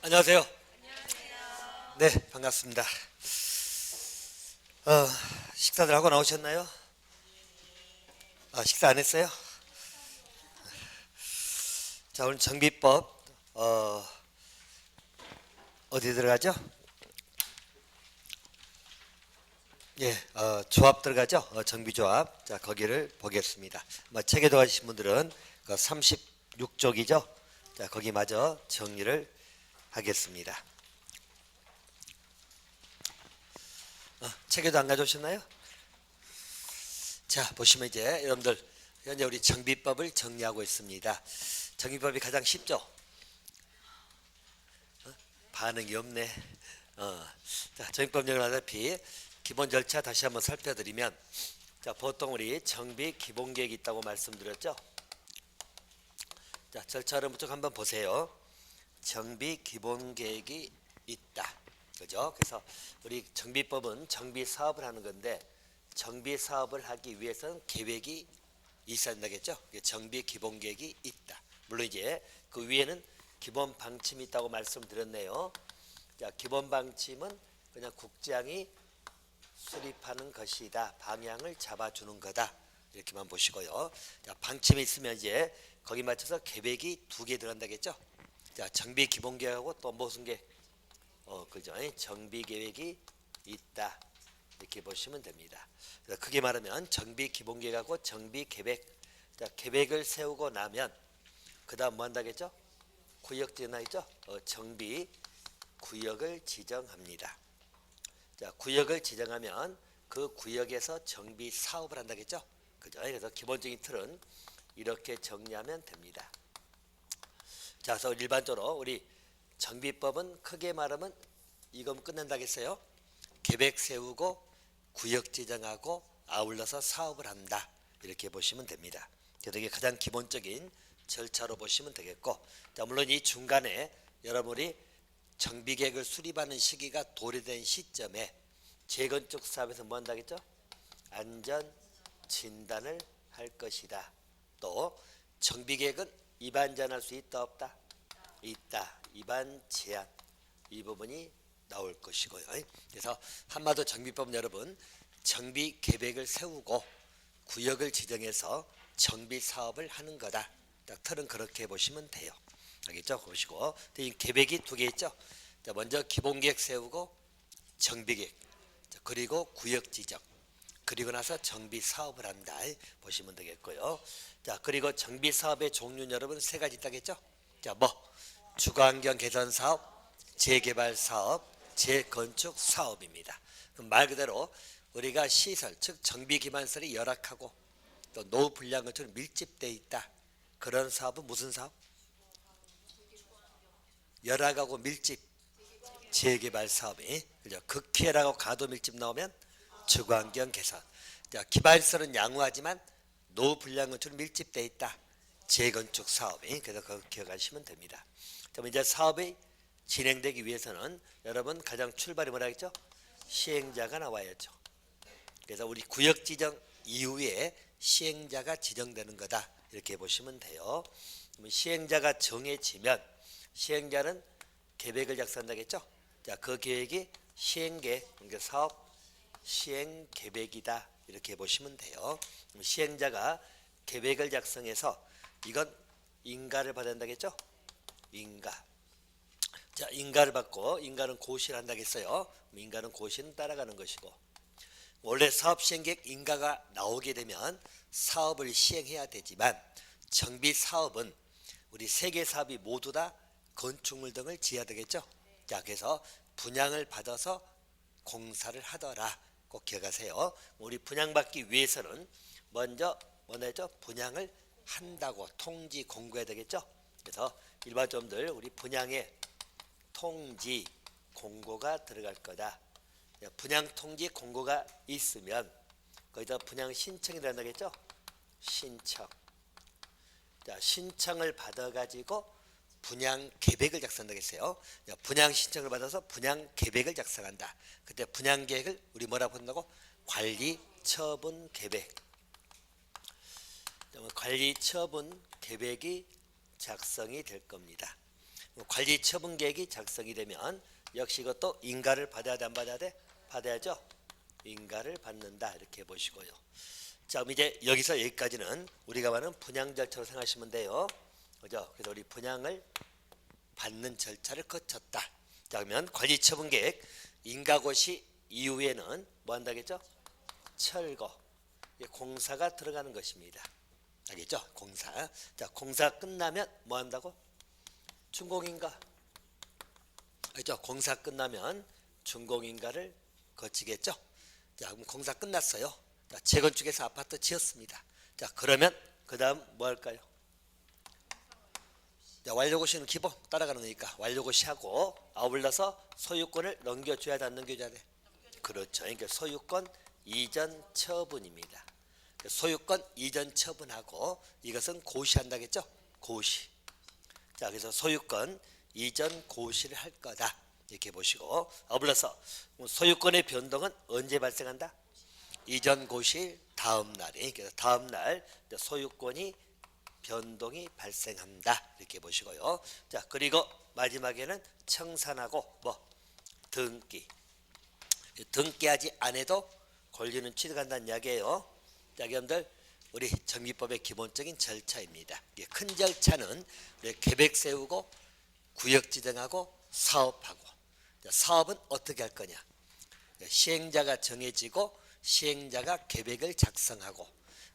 안녕하세요. 네, 반갑습니다. 식사들 하고 나오셨나요? 식사 안 했어요? 자, 오늘 정비법 어디 들어가죠? 예, 조합 들어가죠? 정비조합. 자, 거기를 보겠습니다. 책에 들어가신 분들은 그 36쪽이죠? 자, 거기 마저 정리를 하겠습니다. 책에도 안 가져오셨나요? 자, 보시면 이제 여러분들 현재 우리 정비법을 정리하고 있습니다. 정비법이 가장 쉽죠? 반응이 없네. 자, 정비법 정리하다시피 기본 절차 다시 한번 살펴드리면, 자, 보통 우리 정비 기본 계획이 있다고 말씀드렸죠? 자, 절차를 쭉 한번 보세요. 정비 기본 계획이 있다. 그죠? 그래서 우리 정비법은 정비 사업을 하는 건데, 정비 사업을 하기 위해서는 계획이 있어야 된다겠죠? 정비 기본 계획이 있다. 물론 이제 그 위에는 기본 방침이 있다고 말씀드렸네요. 자, 기본 방침은 그냥 국장이 수립하는 것이다. 방향을 잡아주는 거다. 이렇게만 보시고요. 자, 방침이 있으면 이제 거기 맞춰서 계획이 2개 들어간다겠죠? 자, 정비 기본 계획하고 또 무슨 계획? 그죠? 정비 계획이 있다. 이렇게 보시면 됩니다. 그래서 크게 말하면 정비 기본 계획하고 정비 계획. 자, 계획을 세우고 나면 그다음 뭐 한다겠죠? 구역 지정하죠? 정비 구역을 지정합니다. 자, 구역을 지정하면 그 구역에서 정비 사업을 한다겠죠? 그죠? 그래서 기본적인 틀은 이렇게 정리하면 됩니다. 자, 그래서 일반적으로 우리 정비법은 크게 말하면 이건 끝낸다겠어요? 계획 세우고 구역 지정하고 아울러서 사업을 한다. 이렇게 보시면 됩니다. 그래서 이게 가장 기본적인 절차로 보시면 되겠고, 자, 물론 이 중간에 여러분이 정비계획을 수립하는 시기가 도래된 시점에 재건축 사업에서 뭐 한다겠죠? 안전 진단을 할 것이다. 또 정비계획은 위반 제한할 수 있다 없다? 있다. 위반 제한 이 부분이 나올 것이고요. 그래서 한마디로 정비법은 여러분 정비 계획을 세우고 구역을 지정해서 정비 사업을 하는 거다. 딱 틀은 그렇게 보시면 돼요. 알겠죠? 보시고 이 계획이 2개 있죠. 자, 먼저 기본 계획 세우고 정비 계획, 그리고 구역 지정, 그리고 나서 정비 사업을 한다. 보시면 되겠고요. 자, 그리고 정비 사업의 종류는 여러분 3가지 있다겠죠? 자, 뭐 주거환경 개선 사업, 재개발 사업, 재건축 사업입니다. 그럼 말 그대로 우리가 시설, 즉 정비 기반시설이 열악하고 또 노후 불량 것처럼 밀집돼 있다. 그런 사업은 무슨 사업? 열악하고 밀집 재개발 사업이, 그죠? 극히열하고 가도 밀집 나오면 주거환경 개선. 자, 기반시설은 양호하지만 노후 불량 것처럼 밀집돼 있다. 재건축 사업이. 그래서 그거 기억하시면 됩니다. 그럼 이제 사업이 진행되기 위해서는 여러분 가장 출발이 뭐라겠죠? 시행자가 나와야죠. 그래서 우리 구역 지정 이후에 시행자가 지정되는 거다. 이렇게 보시면 돼요. 시행자가 정해지면 시행자는 계획을 작성한다겠죠? 자, 그 계획이 시행계획, 그러니까 사업 시행 계획이다. 이렇게 보시면 돼요. 시행자가 계획을 작성해서 이건 인가를 받아야 한다겠죠? 인가. 자, 인가를 받고 인가는 고시를 한다겠어요. 인가는 고시는 따라가는 것이고, 원래 사업 시행계획 인가가 나오게 되면 사업을 시행해야 되지만 정비 사업은 우리 3개 사업이 모두 다 건축물 등을 지어야 되겠죠. 자, 그래서 분양을 받아서 공사를 하더라. 꼭 기억하세요. 우리 분양받기 위해서는 먼저 뭐냐죠? 분양을 한다고 통지 공고해야 되겠죠. 그래서 일반점들 우리 분양에 통지 공고가 들어갈 거다. 분양 통지 공고가 있으면 거기다 분양 신청이 된다겠죠. 신청. 자, 신청을 받아가지고 분양 계획을 작성한다겠어요. 분양 신청을 받아서 분양 계획을 작성한다. 그때 분양 계획을 우리 뭐라고 한다고? 관리 처분 계획. 관리 처분 계획이 작성이 될 겁니다. 관리 처분 계획이 작성이 되면 역시 이것도 인가를 받아야 돼, 안 받아야 돼? 받아야죠. 인가를 받는다 이렇게 보시고요. 자, 그럼 이제 여기서 여기까지는 우리가 말하는 분양 절차로 생각하시면 돼요. 그죠? 그래서 우리 분양을 받는 절차를 거쳤다. 자, 그러면 관리 처분 계획 인가고시 이후에는 뭐 한다겠죠? 철거, 공사가 들어가는 것입니다. 알겠죠? 공사. 자, 공사 끝나면 뭐 한다고? 준공인가. 알죠? 공사 끝나면 준공인가를 거치겠죠? 자, 그럼 공사 끝났어요. 자, 재건축해서 아파트 지었습니다. 자, 그러면 그 다음 뭐 할까요? 자, 완료고시는 기본 따라가는 거니까 완료고시하고 아울러서 소유권을 넘겨줘야 돼, 안 넘겨줘야 돼? 그렇죠. 그러니까 소유권 이전 처분입니다. 소유권 이전 처분하고 이것은 고시한다겠죠? 고시. 자, 그래서 소유권 이전 고시를 할 거다 이렇게 보시고 아울러서 소유권의 변동은 언제 발생한다? 이전 고시 다음 날이. 그래서 다음 날 소유권이 변동이 발생한다 이렇게 보시고요. 자, 그리고 마지막에는 청산하고 뭐 등기. 등기하지 않아도 권리는 취득한다는 이야기예요. 자, 여러분들 우리 정비법의 기본적인 절차입니다. 큰 절차는 우리 계획 세우고 구역 지정하고 사업하고. 자, 사업은 어떻게 할 거냐? 시행자가 정해지고 시행자가 계획을 작성하고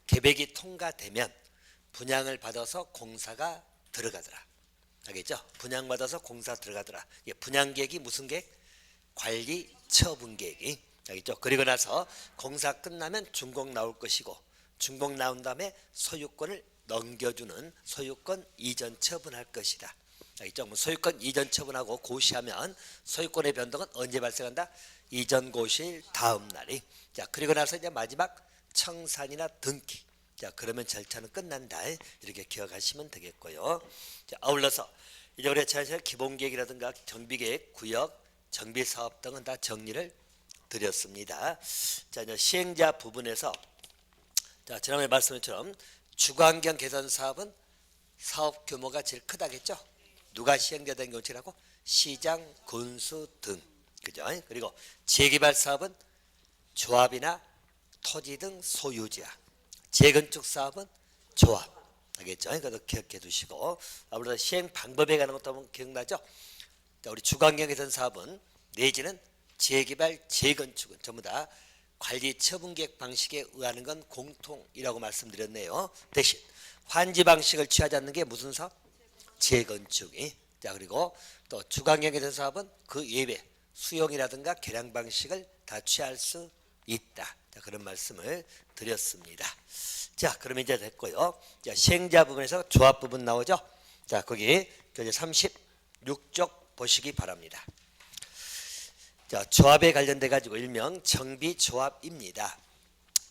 계획이 통과되면 분양을 받아서 공사가 들어가더라. 알겠죠? 분양받아서 공사 들어가더라. 분양 계획이 무슨 계획? 관리 처분 계획이. 알겠죠? 그리고 나서 공사 끝나면 준공 나올 것이고 준공 나온 다음에 소유권을 넘겨주는 소유권 이전 처분할 것이다. 알겠죠? 소유권 이전 처분하고 고시하면 소유권의 변동은 언제 발생한다? 이전 고시일 다음 날이. 자, 그리고 나서 이제 마지막 청산이나 등기. 자, 그러면 절차는 끝난다 이렇게 기억하시면 되겠고요. 자, 아울러서 이제 우리 자세히 기본계획이라든가 정비계획, 구역, 정비사업 등은 다 정리를 드렸습니다. 자, 이제 시행자 부분에서 자, 지난번에 말씀한 것처럼 주거환경 개선 사업은 사업 규모가 제일 크다겠죠. 누가 시행자 된 경우라고? 시장, 군수 등. 그죠? 그리고 재개발 사업은 조합이나 토지 등 소유자. 재건축 사업은 조합. 알겠죠? 그것도 기억해 두시고 아무래도 시행 방법에 관한 것도 한번 기억나죠? 자, 우리 주거환경 개선 사업은 내지는 재개발, 재건축은 전부 다 관리 처분계획 방식에 의하는 건 공통이라고 말씀드렸네요. 대신 환지 방식을 취하지 않는 게 무슨 사업? 재건축이. 자, 그리고 또 주거환경 개선 사업은 그 예외 수용이라든가 개량 방식을 다 취할 수 있다. 자, 그런 말씀을 드렸습니다. 자, 그럼 이제 됐고요. 자, 시행자 부분에서 조합 부분 나오죠. 자, 거기 교재 36쪽 보시기 바랍니다. 자, 조합에 관련돼 가지고 일명 정비조합입니다.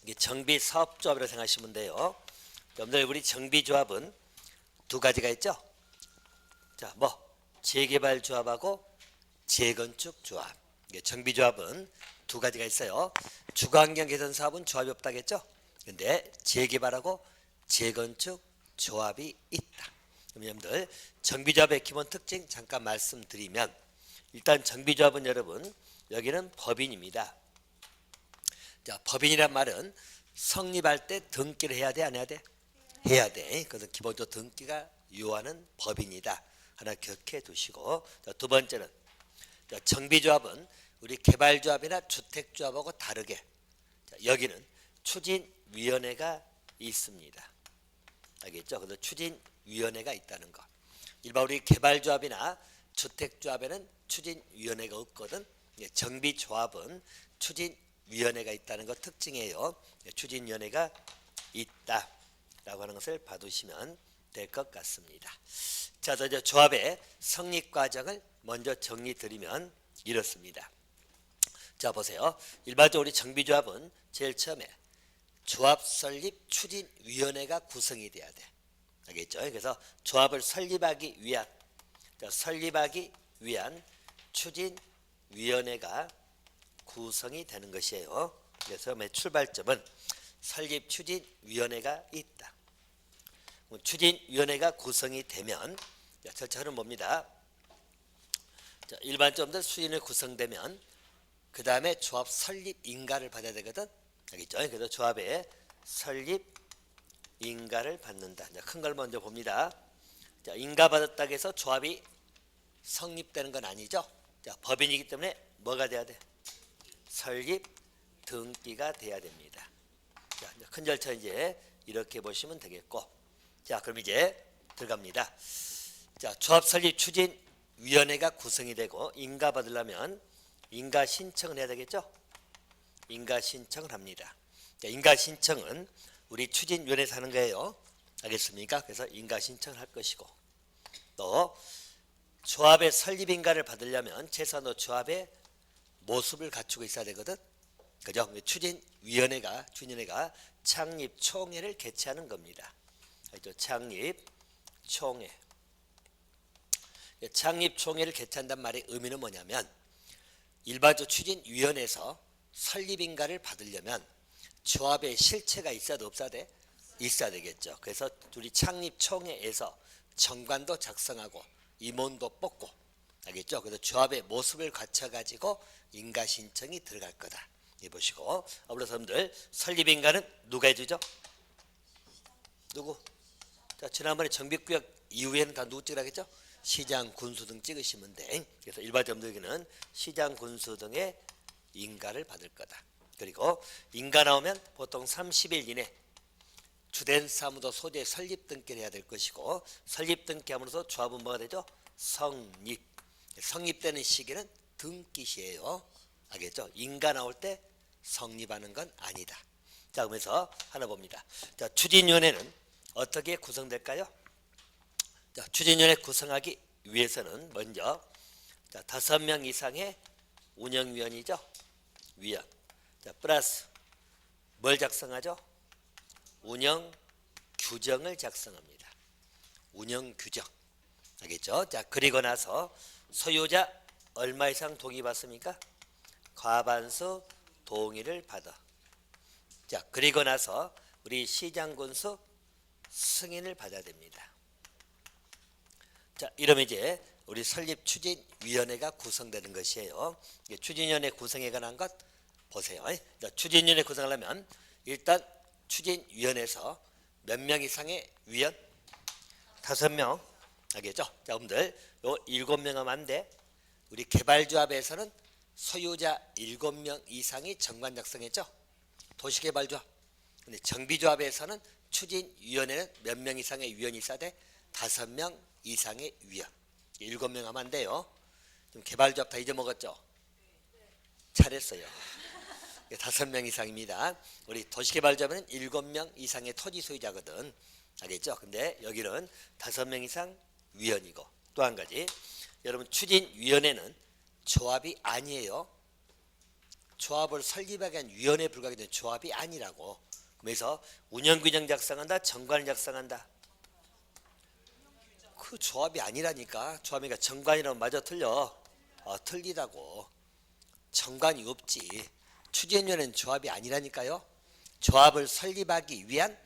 이게 정비사업조합이라고 생각하시면 돼요. 여러분들 우리 정비조합은 두 가지가 있죠. 자, 뭐 재개발조합하고 재건축조합. 이게 정비조합은 두 가지가 있어요. 주거환경 개선 사업은 조합이 없다겠죠. 근데 재개발하고 재건축 조합이 있다. 그럼 여러분들 정비조합의 기본 특징 잠깐 말씀드리면 일단 정비조합은 여러분 여기는 법인입니다. 자, 법인이란 말은 성립할 때 등기를 해야 돼, 안 해야 돼? 해야 돼. 그래서 기본적으로 등기가 요하는 법인이다. 하나 기억해 두시고. 자, 두 번째는 자, 정비조합은 우리 개발조합이나 주택조합하고 다르게 자, 여기는 추진위원회가 있습니다. 알겠죠? 그래서 추진위원회가 있다는 거. 일반 우리 개발조합이나 주택조합에는 추진위원회가 없거든. 정비조합은 추진위원회가 있다는 것 특징이에요. 추진위원회가 있다라고 하는 것을 봐두시면 될 것 같습니다. 자, 이제 조합의 성립 과정을 먼저 정리 드리면 이렇습니다. 자, 보세요. 일반적으로 우리 정비조합은 제일 처음에 조합 설립 추진위원회가 구성이 돼야 돼. 알겠죠? 그래서 조합을 설립하기 위한 추진위원회가 구성이 되는 것이에요. 그래서 맨 출발점은 설립 추진위원회가 있다. 추진위원회가 구성이 되면 절차는 뭡니다. 자, 일반점들 수진이 구성되면 그 다음에 조합 설립 인가를 받아야 되거든. 알겠죠? 그래서 조합에 설립 인가를 받는다. 큰 걸 먼저 봅니다. 자, 인가 받았다고 해서 조합이 성립되는 건 아니죠. 자, 법인이기 때문에 뭐가 돼야 돼? 설립 등기가 돼야 됩니다. 자, 큰 절차 이제 이렇게 보시면 되겠고, 자, 그럼 이제 들어갑니다. 자, 조합 설립 추진 위원회가 구성이 되고 인가 받으려면 인가 신청을 해야 되겠죠. 인가 신청을 합니다. 자, 인가 신청은 우리 추진위원회에서 하는 거예요. 알겠습니까? 그래서 인가 신청을 할 것이고, 또 조합의 설립 인가를 받으려면 최소한 조합의 모습을 갖추고 있어야 되거든. 그죠? 추진위원회가 창립 총회를 개최하는 겁니다. 알죠? 창립 총회. 창립 총회를 개최한단 말의 의미는 뭐냐면, 일반적 추진위원회에서 설립 인가를 받으려면 조합의 실체가 있어야 돼, 없어야 돼? 있어야 되겠죠. 그래서 우리 창립 총회에서 정관도 작성하고 임원도 뽑고, 알겠죠? 그래서 조합의 모습을 갖춰가지고 인가 신청이 들어갈 거다. 이 보시고, 아울러서 여러분들 설립 인가는 누가 해주죠? 누구? 자, 지난번에 정비구역 이후에는 다 누구 찍으라겠죠? 시장, 군수 등 찍으시면 돼. 그래서 일반점들에게는 시장, 군수 등의 인가를 받을 거다. 그리고 인가 나오면 보통 30일 이내 주된 사무소 소재 설립 등기를 해야 될 것이고, 설립 등기함으로써 조합은 뭐가 되죠? 성립. 성립되는 시기는 등기 시예요. 알겠죠? 인가 나올 때 성립하는 건 아니다. 자, 그러면서 하나 봅니다. 자, 추진위원회는 어떻게 구성될까요? 자, 추진위원회 구성하기 위해서는 먼저, 자, 5명 이상의 운영위원이죠. 위원. 자, 플러스 뭘 작성하죠? 운영 규정을 작성합니다. 운영 규정. 알겠죠? 자, 그리고 나서 소유자 얼마 이상 동의 받습니까? 과반수 동의를 받아. 자, 그리고 나서 우리 시장 군수 승인을 받아야 됩니다. 자, 이러면 이제 우리 설립 추진위원회가 구성되는 것이에요. 추진위원회 구성에 관한 것 보세요. 자, 추진위원회 구성하려면 일단 추진위원회에서 몇 명 이상의 위원? 5명. 알겠죠? 자, 여러분들 요 7명 하면 안 돼. 우리 개발조합에서는 소유자 7명 이상이 정관 작성했죠? 도시개발조합. 근데 정비조합에서는 추진위원회는 몇 명 이상의 위원이 있어야 돼? 5명 이상의 위원. 7명 하면 안 돼요. 좀 개발조합 다 잊어먹었죠? 잘했어요. 5명 이상입니다. 우리 도시개발조합은 7명 이상의 토지 소유자거든. 알겠죠? 근데 여기는 5명 이상 위원이고, 또 한 가지, 여러분 추진위원회는 조합이 아니에요. 조합을 설립하기 위한 위원회에 불과하게 된 조합이 아니라고. 그래서 운영규정 작성한다, 정관을 작성한다. 그 조합이 아니라니까. 조합이니까 정관이라면 마저 틀려. 틀리다고. 정관이 없지. 추진위원회는 조합이 아니라니까요. 조합을 설립하기 위한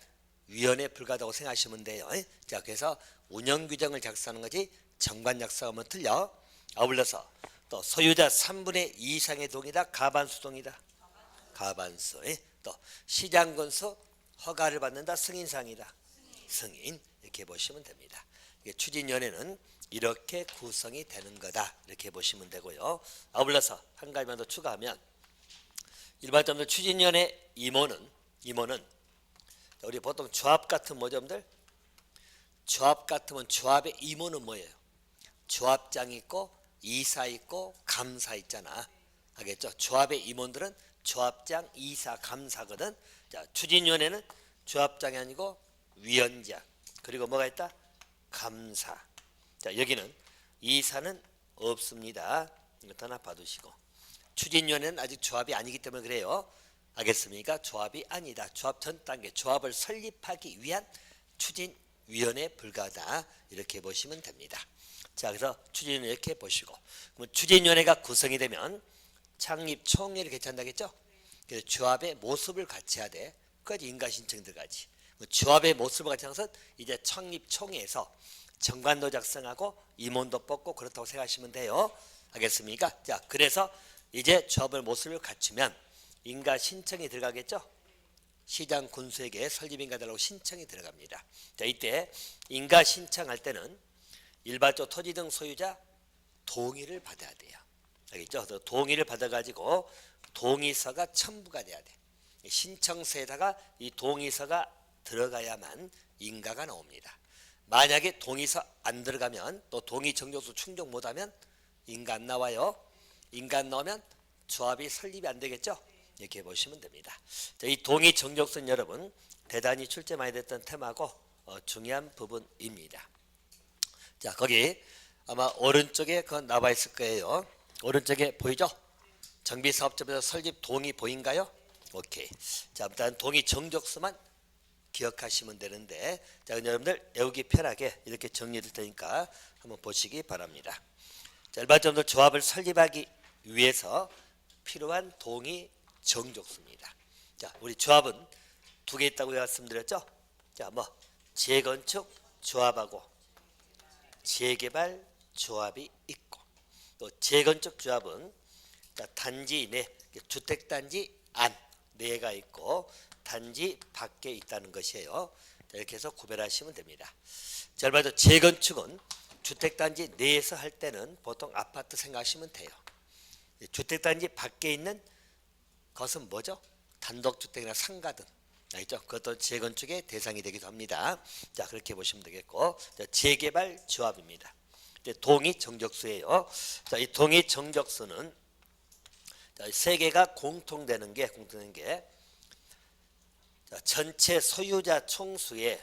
위원회에 불과하다고 생각하시면 돼요. 자, 그래서 운영규정을 작성하는 거지 정관 작성하면 틀려. 아울러서 또 소유자 3분의 2 이상의 동의다, 가반수 동의다. 가반수. 또 시장군수 허가를 받는다, 승인상이다. 승인. 이렇게 보시면 됩니다. 추진위원회는 이렇게 구성이 되는 거다. 이렇게 보시면 되고요. 아울러서 한 가지만 더 추가하면, 일반점들 추진위원회 임원은 우리 보통 조합 같은 뭐점들? 조합 같으면 조합의 임원은 뭐예요? 조합장 있고 이사 있고 감사 있잖아. 알겠죠? 조합의 임원들은 조합장, 이사, 감사거든. 자, 추진위원회는 조합장이 아니고 위원장, 그리고 뭐가 있다? 감사. 자, 여기는 이사는 없습니다. 이것도 하나 봐두시고, 추진위원회는 아직 조합이 아니기 때문에 그래요. 알겠습니까? 조합이 아니다. 조합 전 단계, 조합을 설립하기 위한 추진위원회에 불과하다. 이렇게 보시면 됩니다. 자, 그래서 추진위원회 이렇게 보시고, 추진위원회가 구성이 되면 창립 총회를 개최한다겠죠? 그래서 조합의 모습을 갖춰야 돼. 그까지 인가신청 들어가지. 조합의 모습을 갖춰서 이제 창립 총회에서 정관도 작성하고 임원도 뽑고 그렇다고 생각하시면 돼요. 알겠습니까? 자, 그래서 이제 조합을 모습을 갖추면 인가 신청이 들어가겠죠? 시장 군수에게 설립인가 달라고 신청이 들어갑니다. 자, 이때 인가 신청할 때는 일반적 토지 등 소유자 동의를 받아야 돼요. 알겠죠? 동의를 받아가지고 동의서가 첨부가 돼야 돼. 신청서에다가 이 동의서가 들어가야만 인가가 나옵니다. 만약에 동의서 안 들어가면 또 동의 정족수 충족 못하면 인가 안 나와요. 인가 안 나오면 조합이 설립이 안 되겠죠? 이렇게 보시면 됩니다. 자, 이 동의 정족수는 여러분 대단히 출제 많이 됐던 테마고 중요한 부분입니다. 자, 거기 아마 오른쪽에 그 나와 있을 거예요. 오른쪽에 보이죠? 정비사업자에서 설립 동의 보인가요? 오케이. 자, 일단 동의 정족수만 기억하시면 되는데, 자, 여러분들 외우기 편하게 이렇게 정리될 테니까 한번 보시기 바랍니다. 자, 일반적으로 조합을 설립하기 위해서 필요한 동의 정족수입니다. 자, 우리 조합은 두 개 있다고 말씀드렸죠? 자, 뭐 재건축 조합하고 재개발 조합이 있고, 또 재건축 조합은 단지 내 주택단지 안 내가 있고 단지 밖에 있다는 것이에요. 이렇게 해서 구별하시면 됩니다. 자, 일반적으로 재건축은 주택단지 내에서 할 때는 보통 아파트 생각하시면 돼요. 주택단지 밖에 있는 것은 뭐죠? 단독주택이나 상가등, 알죠? 그것도 재건축의 대상이 되기도 합니다. 자, 그렇게 보시면 되겠고, 자, 재개발 조합입니다. 동의 정족수예요. 자, 이 동의 정족수는 세 개가 공통되는 게 자, 전체 소유자 총수의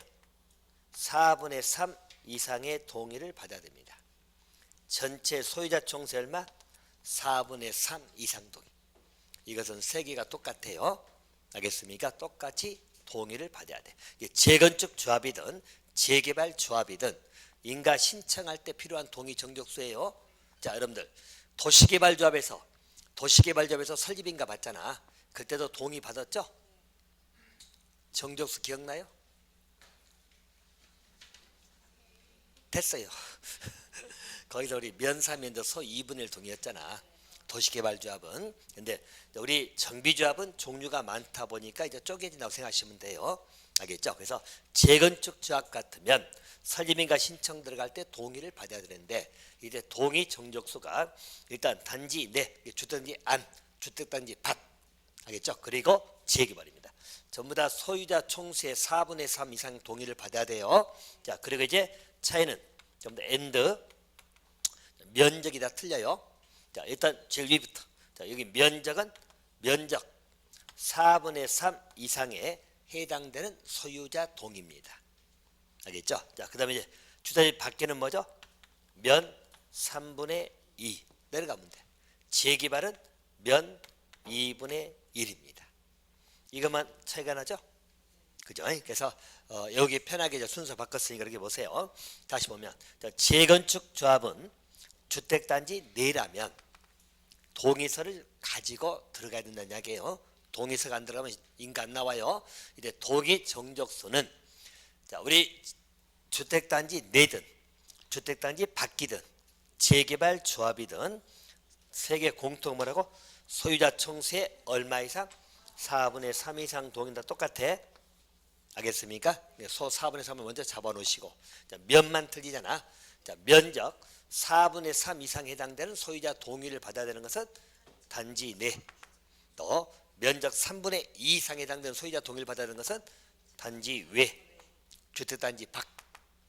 4분의 3 이상의 동의를 받아야 됩니다. 전체 소유자 총수 얼마? 4분의 3 이상 동의. 이것은 세 개가 똑같아요. 알겠습니까? 똑같이 동의를 받아야 돼. 재건축 조합이든 재개발 조합이든 인가 신청할 때 필요한 동의 정족수예요. 자, 여러분들 도시개발조합에서 설립인가 받잖아. 그때도 동의 받았죠? 정족수 기억나요? 됐어요. 거기서 우리 면사면도 소 2분의 1 동의였잖아. 도시개발조합은. 근데 우리 정비조합은 종류가 많다 보니까 이제 쪼개진다고 생각하시면 돼요. 알겠죠? 그래서 재건축 조합 같으면 설립인가 신청 들어갈 때 동의를 받아야 되는데, 이제 동의 정족수가 일단 단지 내, 주택단지 안, 주택단지 밖, 알겠죠? 그리고 재개발입니다. 전부 다 소유자 총수의 4분의 3 이상 동의를 받아야 돼요. 자, 그리고 이제 차이는 전부 다 엔드, 면적이 다 틀려요. 자, 일단 제일 위부터. 자, 여기 면적은 면적 4분의 3 이상에 해당되는 소유자 동의입니다. 알겠죠? 자, 그 다음에 이제 주택지 밖에는 뭐죠? 면 3분의 2 내려가면 돼. 재개발은 면 2분의 1입니다. 이것만 차이가 나죠? 그죠? 그래서 여기 편하게 순서 바꿨으니까 이렇게 보세요. 다시 보면 재건축 조합은 주택단지 내라면 동의서를 가지고 들어가야 된다는 이야기예요. 동의서가 안 들어가면 인가 안 나와요. 이제 동의 정족수는 자, 우리 주택단지 내든 주택단지 밖이든 재개발 조합이든 세 개 공통 뭐라고? 소유자 총수의 얼마 이상? 4분의 3 이상 동의는 다 똑같아. 알겠습니까? 소 4분의 3을 먼저 잡아놓으시고, 자, 면만 틀리잖아. 자, 면적 4분의 3 이상 해당되는 소유자 동의를 받아야 되는 것은 단지 내, 또 면적 3분의 2 이상 해당되는 소유자 동의를 받아야 되는 것은 단지 외, 주택단지 밖.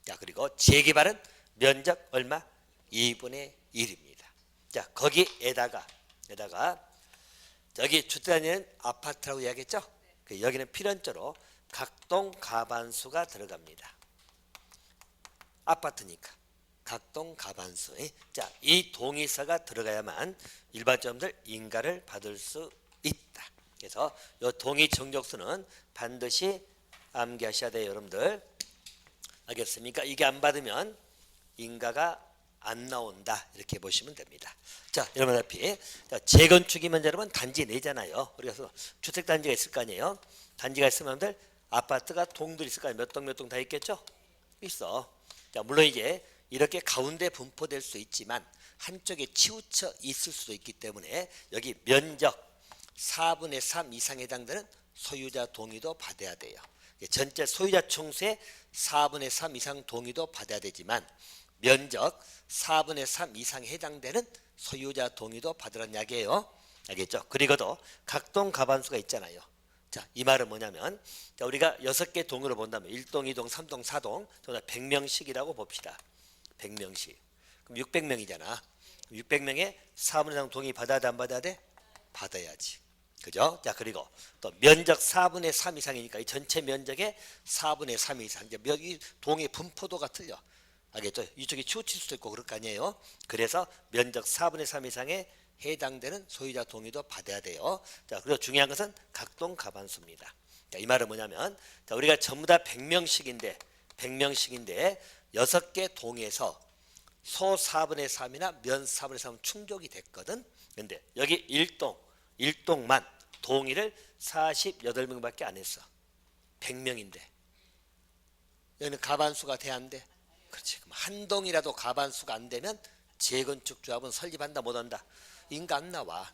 자, 그리고 재개발은 면적 얼마? 2분의 1입니다. 자, 거기에다가 여기 주택단지는 아파트라고 이야기했죠? 여기는 필연적으로 각동 가반수가 들어갑니다. 아파트니까 각동 가반수. 자, 이 동의서가 들어가야만 일반점들 인가를 받을 수 있다. 그래서 이 동의 정족수는 반드시 암기하셔야 돼요, 여러분들. 알겠습니까? 이게 안 받으면 인가가 안 나온다, 이렇게 보시면 됩니다. 자, 여러분 앞에 재건축이면 여러분 단지 내잖아요. 그래서 주택단지가 있을 거 아니에요. 단지가 있으면 여러분들 아파트가 동들 있을 거 아니에요. 몇 동 다 있겠죠? 있어. 자, 물론 이제 이렇게 가운데 분포될 수 있지만 한쪽에 치우쳐 있을 수도 있기 때문에 여기 면적 4분의 3 이상 해당되는 소유자 동의도 받아야 돼요. 전체 소유자 총수의 4분의 3 이상 동의도 받아야 되지만 면적 4분의 3 이상에 해당되는 소유자 동의도 받으라는 이야기예요. 알겠죠? 그리고도 각동 가반수가 있잖아요. 자, 이 말은 뭐냐면 자, 우리가 6개 동으로 본다면 1동, 2동, 3동, 4동 100명씩이라고 봅시다. 100명씩. 그럼 600명이잖아. 600명에 4분의 3 동의 받아야 돼, 안 받아야 돼? 받아야지. 그죠? 자, 그리고 또 면적 4분의 3 이상이니까 이 전체 면적의 4분의 3 이상. 이제 이 동의 분포도가 틀려. 알겠죠? 이쪽이 치우칠 수도 있고 그럴 거 아니에요. 그래서 면적 4분의 3 이상에 해당되는 소유자 동의도 받아야 돼요. 자, 그리고 중요한 것은 각동 가반수입니다. 자, 이 말은 뭐냐면 자, 우리가 전부 다 100명씩인데 6개 동에서 소 4분의 3이나 면 4분의 3은 충족이 됐거든. 근데 여기 1동만 동의를 48명밖에 안 했어. 100명인데 여기는 가반수가 돼야 안 돼? 그렇지. 그럼 한 동이라도 가반수가 안 되면 재건축 조합은 설립한다 못한다? 인가 안 나와.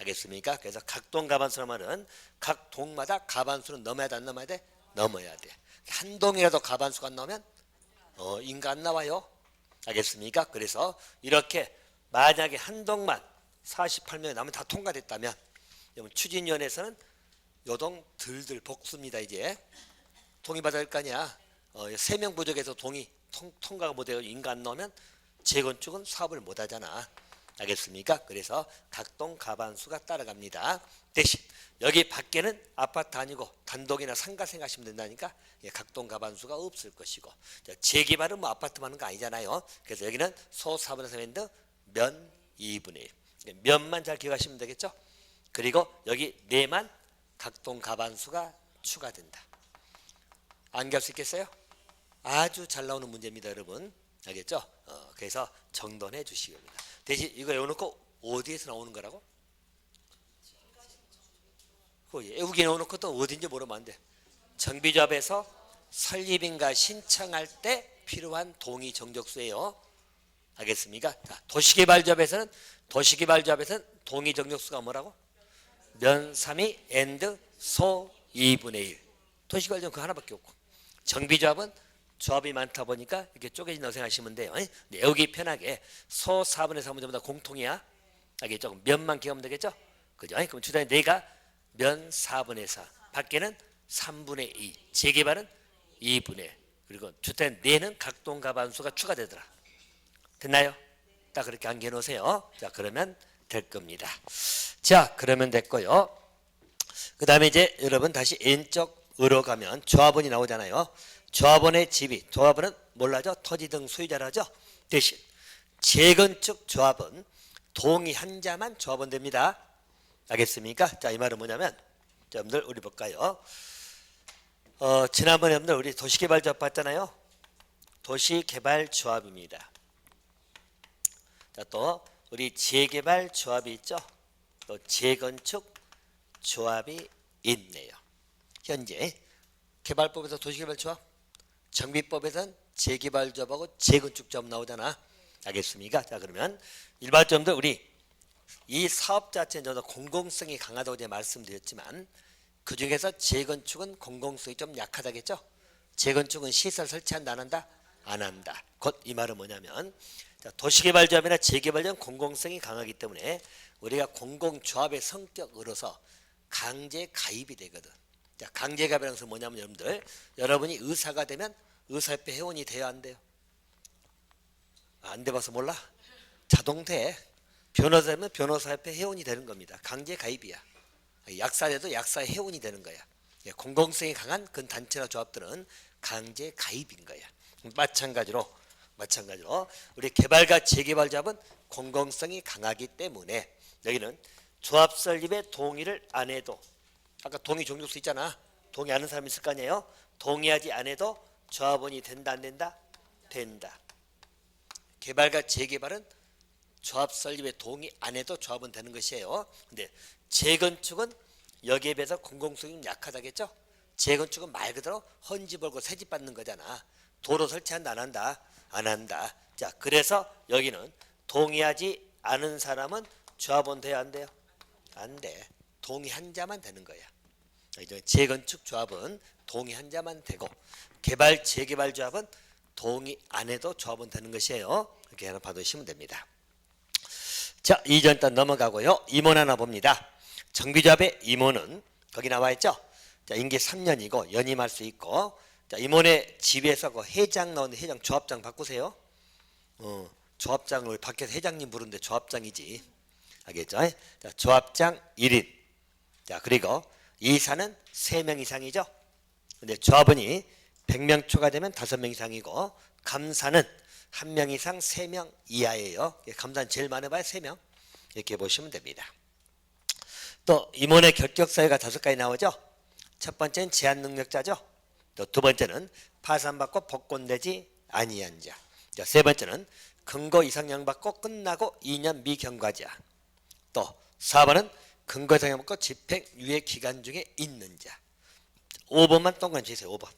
알겠습니까? 그래서 각동 가반수란 말은 각 동마다 가반수는 넘어야 돼, 안 넘어야 돼? 넘어야 돼. 한 동이라도 가반수가 안 나오면 인가 안 나와요. 알겠습니까? 그래서 이렇게 만약에 한 동만 48명이 나면 다 통과됐다면 추진위원회에서는 요동 들들 복수입니다. 이제 동의받아야 할 거 아니야. 3명 부족해서 통과가 못해요. 인가 안 나오면 재건축은 사업을 못하잖아. 알겠습니까? 그래서 각동 가반수가 따라갑니다. 대신 여기 밖에는 아파트 아니고 단독이나 상가 생각하시면 된다니까 각동 가반수가 없을 것이고 재개발은 뭐 아파트만 하는 거 아니잖아요. 그래서 여기는 소 4분의 3인데 면 2분의 1 면만 잘 기억하시면 되겠죠. 그리고 여기 네만 각동 가반수가 추가된다. 암기할 수 있겠어요? 아주 잘 나오는 문제입니다, 여러분. 알겠죠? 그래서 정돈해 주시기 바랍니다. 대신 이거 외워놓고 어디에서 나오는 거라고? 외우기 넣어놓고 또 어딘지 모르면 안 돼. 정비조합에서 설립인가 신청할 때 필요한 동의 정적수예요. 알겠습니까? 자, 도시개발조합에서는 동의 정적수가 뭐라고? 면 3이 and 소 2분의 1. 도시개발조합은 그 하나밖에 없고 정비조합은 조합이 많다 보니까 이렇게 쪼개진다고 생각하시면 돼요. 외우기 편하게 소 4분의 3은 전부 다 공통이야. 알겠죠? 면만 기억하면 되겠죠? 그죠? 그럼 주단에 내가 면 4분의 4 밖에는 3분의 2 재개발은 2분의 1 그리고 주단에 내는 각동 가반수가 추가되더라. 됐나요? 딱 그렇게 암기해 놓으세요. 자, 그러면 될 겁니다. 자, 그러면 됐고요. 그 다음에 이제 여러분 다시 N쪽으로 가면 조합원이 나오잖아요. 조합원의 지위, 조합원은 몰라죠? 토지 등 소유자라죠? 대신 재건축 조합은 동의 한 자만 조합원 됩니다. 알겠습니까? 자, 이 말은 뭐냐면 여러분들 우리 볼까요? 지난번에 여러분들 우리 도시개발조합 봤잖아요. 도시개발조합입니다. 자, 또 우리 재개발조합이 있죠? 또 재건축 조합이 있네요. 현재 개발법에서 도시개발조합, 정비법에서는 재개발조합하고 재건축조합 나오잖아. 알겠습니까? 자, 그러면 일반적으로 우리 이 사업 자체는 저도 공공성이 강하다고 제가 말씀드렸지만 그 중에서 재건축은 공공성이 좀 약하다겠죠? 재건축은 시설 설치한다 안 한다? 안 한다. 곧 이 말은 뭐냐면 자, 도시개발조합이나 재개발조합은 공공성이 강하기 때문에 우리가 공공조합의 성격으로서 강제 가입이 되거든. 자, 강제 가입이라는 것은 뭐냐면 여러분이 의사가 되면 의사협회 회원이 돼야 안 돼요? 안 돼봐서 몰라? 자동 돼. 변호사 되면 변호사협회 회원이 되는 겁니다. 강제 가입이야. 약사돼도 약사 회원이 되는 거야. 공공성이 강한 그 단체나 조합들은 강제 가입인 거야. 마찬가지로 우리 개발과 재개발 조합은 공공성이 강하기 때문에 여기는 조합 설립에 동의를 안 해도 아까 동의 종족수 있잖아. 동의하는 사람 있을 거 아니에요? 동의하지 안 해도 조합원이 된다 안 된다? 된다. 개발과 재개발은 조합 설립에 동의 안 해도 조합은 되는 것이에요. 근데 재건축은 여기에 비해서 공공성이 약하다겠죠? 재건축은 말 그대로 헌집 벌고 새집 받는 거잖아. 도로 설치한다 안 한다? 안 한다. 자, 그래서 여기는 동의하지 않은 사람은 조합원 돼야 안 돼요? 안 돼. 동의한 자만 되는 거야. 재건축 조합은 동의한 자만 되고 개발 재개발 조합은 동의 안 해도 조합은 되는 것이에요. 이렇게 하나 봐두시면 됩니다. 자, 이전 일단 넘어가고요. 임원 하나 봅니다. 정비조합의 임원은 거기 나와 있죠. 자, 임기 3년이고 연임할 수 있고, 자, 임원의 지위에서 그 회장 나오는데 회장 조합장 바꾸세요. 조합장을 밖에서 회장님 부르는데 조합장이지. 알겠죠? 자, 조합장 1인. 자, 그리고 이사는 3명 이상이죠. 근데 조합원이 100명 초과되면 5명 이상이고, 감사는 1명 이상 3명 이하예요. 감사는 제일 많아봐야 3명. 이렇게 보시면 됩니다. 또 임원의 결격 사유가 5가지 나오죠. 첫 번째는 제한 능력자죠. 또 두 번째는 파산받고 복권되지 아니한 자. 자, 세 번째는 근거 이상형 받고 끝나고 2년 미경과자. 또 4번은 근거 이상형 받고 집행 유예 기간 중에 있는 자. 5번만 동그라미 치세요. 5번.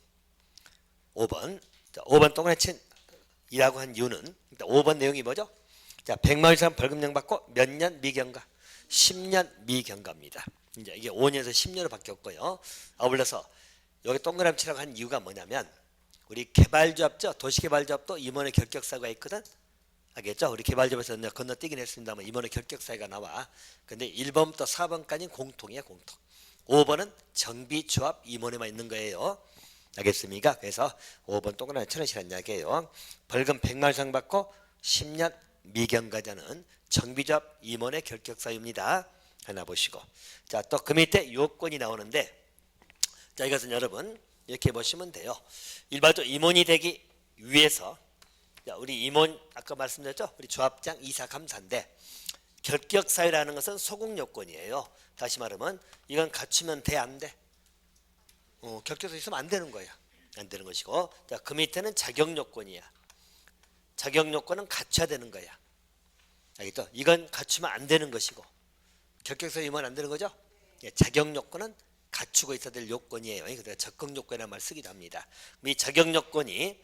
5번. 자, 5번 동그라미 친 이라고 한 이유는 5번 내용이 뭐죠? 자, 100만 원 이상 벌금형 받고 몇 년 미경과? 10년 미경과입니다. 이제 이게 5년에서 10년으로 바뀌었고요. 아울러서 여기 동그라미 치라고 한 이유가 뭐냐면 우리 개발조합죠. 도시개발조합도 임원의 결격 사유가 있거든. 알겠죠? 우리 개발조합에서 건너뛰긴 했습니다만 임원의 결격 사유가 나와. 근데 1번부터 4번까지는 공통이야, 공통. 5번은 정비조합 임원에만 있는 거예요. 알겠습니까? 그래서 5번 동그라미 쳐놓으시라는 이야기예요. 벌금 100만 원 이상 받고 10년 미경과자는 정비조합 임원의 결격 사유입니다. 하나 보시고, 자, 또 그 밑에 요건이 나오는데, 자, 이것은 여러분 이렇게 보시면 돼요. 일반적으로 임원이 되기 위해서, 자, 우리 임원 아까 말씀드렸죠? 우리 조합장, 이사, 감사인데 결격 사유라는 것은 소극 요건이에요. 다시 말하면 이건 갖추면 돼, 안 돼? 결격서 있으면 안 되는 거야. 안 되는 것이고, 자, 그 밑에는 자격 요건이야. 자격 요건은 갖춰야 되는 거야. 알겠죠? 이건 갖추면 안 되는 것이고, 결격서 임원 안 되는 거죠? 예, 자격 요건은 갖추고 있어야 될 요건이에요. 그래서 적극 요건이라는 말 쓰기도 합니다. 이 자격 요건이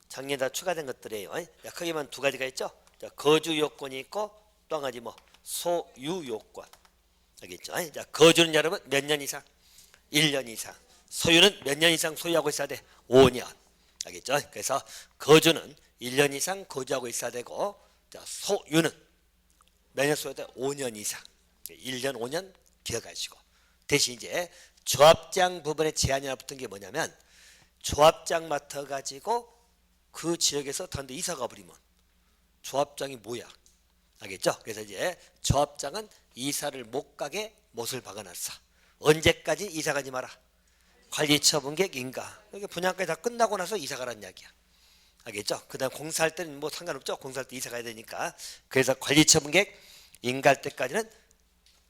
작년에 다 추가된 것들이에요. 크게만 두 가지가 있죠. 자, 거주 요건이 있고 또 한 가지 뭐 소유 요건. 알겠죠? 자, 거주는 여러분 몇 년 이상? 1년 이상. 소유는 몇 년 이상 소유하고 있어야 돼? 5년. 알겠죠? 그래서 거주는 1년 이상 거주하고 있어야 되고, 자, 소유는 몇 년 소유해야 돼? 5년 이상. 1년 5년 기억하시고, 대신 이제 조합장 부분에 제한이 하나 붙은 게 뭐냐면 조합장 맡아가지고 그 지역에서 다른 데 이사 가버리면 조합장이 뭐야? 알겠죠? 그래서 이제 조합장은 이사를 못 가게 못을 박아놨어. 언제까지 이사 가지 마라? 관리처분계획 인가. 이게 분양까지 다 끝나고 나서 이사 가라는 이야기야. 알겠죠? 그 다음 공사할 때는 뭐 상관없죠? 공사할 때 이사 가야 되니까. 그래서 관리처분계획 인가할 때까지는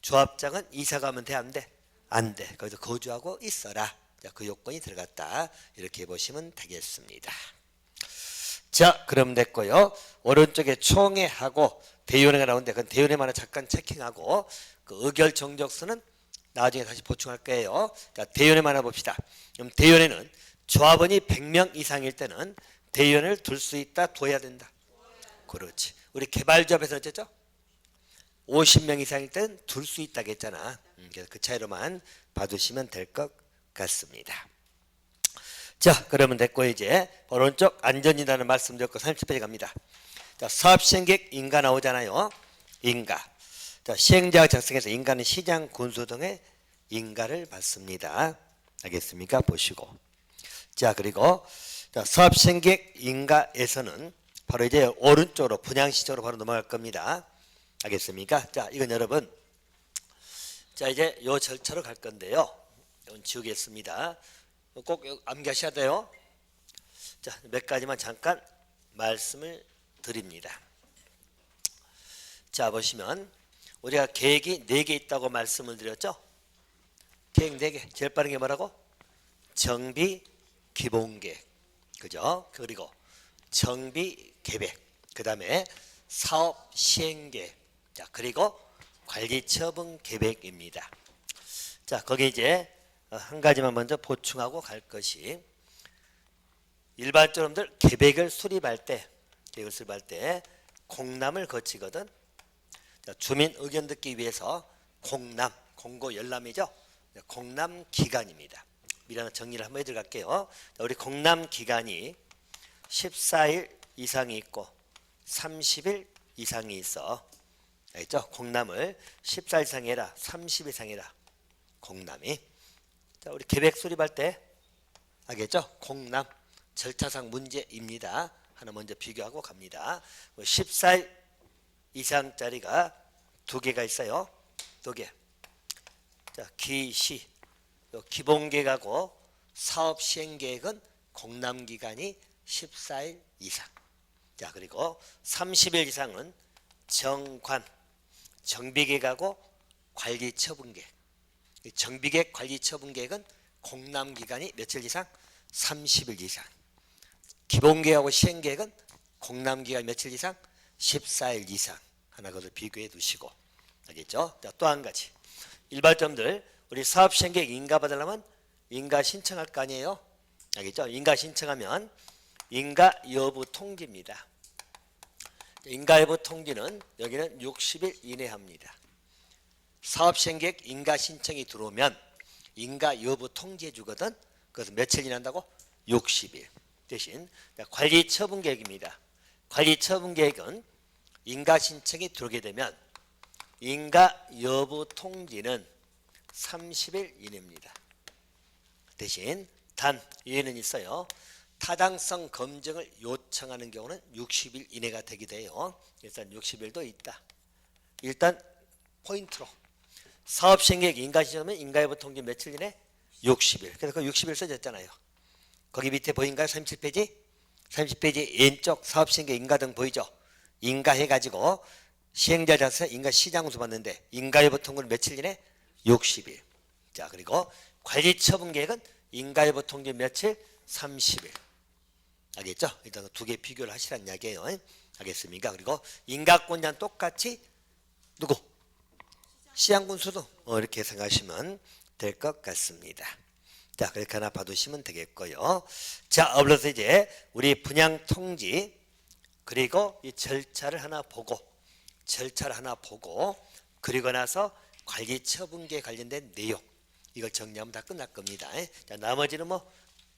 조합장은 이사 가면 돼, 안 돼? 안 돼. 거기서 거주하고 있어라. 자, 그 요건이 들어갔다. 이렇게 보시면 되겠습니다. 자, 그럼 됐고요. 오른쪽에 총회하고 대위원회가 나오는데 그건 대위원회만 잠깐 체킹하고 그 의결 정적수는 나중에 다시 보충할 거예요. 자, 대위원회만 하나 봅시다. 그럼 대위원회는 조합원이 100명 이상일 때는 대위원회를 둘 수 있다, 둬야 된다. 그렇지. 우리 개발조합에서 어쨌죠? 50명 이상일 때는 둘 수 있다고 했잖아. 그래서 그 차이로만 봐두시면 될 것 같습니다. 자, 그러면 됐고 이제 오른쪽 안전이라는 말씀드렸고 30페이지 갑니다. 자, 사업시행계획 인가 나오잖아요. 인가. 자, 시행자가 작성해서 인가는 시장, 군수 등의 인가를 받습니다. 알겠습니까? 보시고. 자, 그리고 자, 사업시행계획 인가에서는 바로 이제 오른쪽으로 분양시적으로 바로 넘어갈 겁니다. 알겠습니까? 자, 이건 여러분, 자, 이제 요 절차로 갈 건데요. 이건 지우겠습니다. 꼭 암기하셔야 돼요. 자, 몇 가지만 잠깐 말씀을 드립니다. 자, 보시면 우리가 계획이 4개 있다고 말씀을 드렸죠. 계획 4개. 제일 빠른 게 뭐라고? 정비 기본계획. 그죠? 그리고 정비 계획. 그 다음에 사업 시행계획. 자, 그리고 관리처분 계획입니다. 자, 거기 이제 한 가지만 먼저 보충하고 갈 것이, 일반적으로들 계획을 수립할 때 공람을 거치거든. 자, 주민 의견 듣기 위해서 공람, 공고 열람이죠. 공람 기간입니다. 미리 하나 정리를 한번 해드릴게요. 우리 공람 기간이 14일 이상이 있고 30일 이상이 있어. 알겠죠? 공람을 14일 이상 해라, 30일 이상 해라. 공람이. 자, 우리 계획 수립할 때 알겠죠? 공람 절차상 문제입니다. 하나 먼저 비교하고 갑니다. 14일 이상짜리가 두 개가 있어요. 두 개. 자, 기시, 기본계획하고 사업시행계획은 공람기간이 14일 이상. 자, 그리고 30일 이상은 정관, 정비계획하고 관리처분계획. 정비계획, 관리처분계획은 공람기간이 며칠 이상? 30일 이상. 기본계획하고 시행계획은 공람기간 며칠 이상? 14일 이상. 하나 그것을 비교해 두시고. 알겠죠? 자, 또 한 가지. 일반점들 우리 사업시행계획 인가 받으려면 인가 신청할 거 아니에요? 알겠죠? 인가 신청하면 인가 여부 통지입니다. 인가 여부 통지는 여기는 60일 이내 합니다. 사업시행계획 인가 신청이 들어오면 인가 여부 통지해 주거든. 그것은 며칠 지난다고? 60일. 대신 관리처분계획입니다. 관리처분계획은 인가 신청이 들어오게 되면 인가 여부 통지는 30일 이내입니다. 대신 단 예는 있어요. 타당성 검증을 요청하는 경우는 60일 이내가 되기도 해요. 일단 60일도 있다. 일단 포인트로 사업시행계획 인가 신청하면 인가 여부 통지 며칠 이내? 60일. 그래서 그 60일 써졌잖아요. 거기 밑에 보인가요? 37페이지? 30페이지 왼쪽 사업시행계획 인가 등 보이죠? 인가해가지고 시행자 자서 인가 시장수 받는데 인가 여부 통지는 며칠 이내? 60일. 자, 그리고 관리처분계획은 인가 여부 통지 며칠? 30일. 알겠죠? 일단 두 개 비교를 하시라는 이야기예요. 알겠습니까? 그리고 인가권자는 똑같이 누구? 시장군수도 이렇게 생각하시면 될 것 같습니다. 자, 그렇게 하나 봐두시면 되겠고요. 자, 어플러서 이제 우리 분양 통지 그리고 이 절차를 하나 보고 그리고 나서 관리처분계에 관련된 내용 이걸 정리하면 다 끝날 겁니다. 자, 나머지는 뭐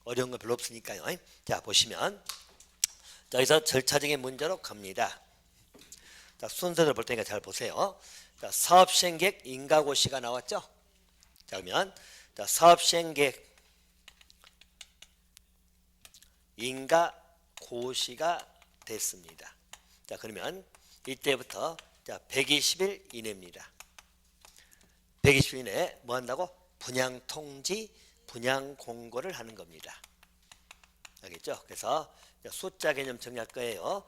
어려운 거 별로 없으니까요. 자, 보시면 자, 여기서 절차적인 문제로 갑니다. 자, 순서를 볼 테니까 잘 보세요. 자, 사업시행계획 인가고시가 나왔죠? 자, 그러면 자, 사업시행계획 인가고시가 됐습니다. 자, 그러면 이때부터 자, 120일 이내입니다. 120일 이내에 뭐 한다고? 분양통지, 분양공고를 하는 겁니다. 알겠죠? 그래서 숫자 개념 정리할 거예요.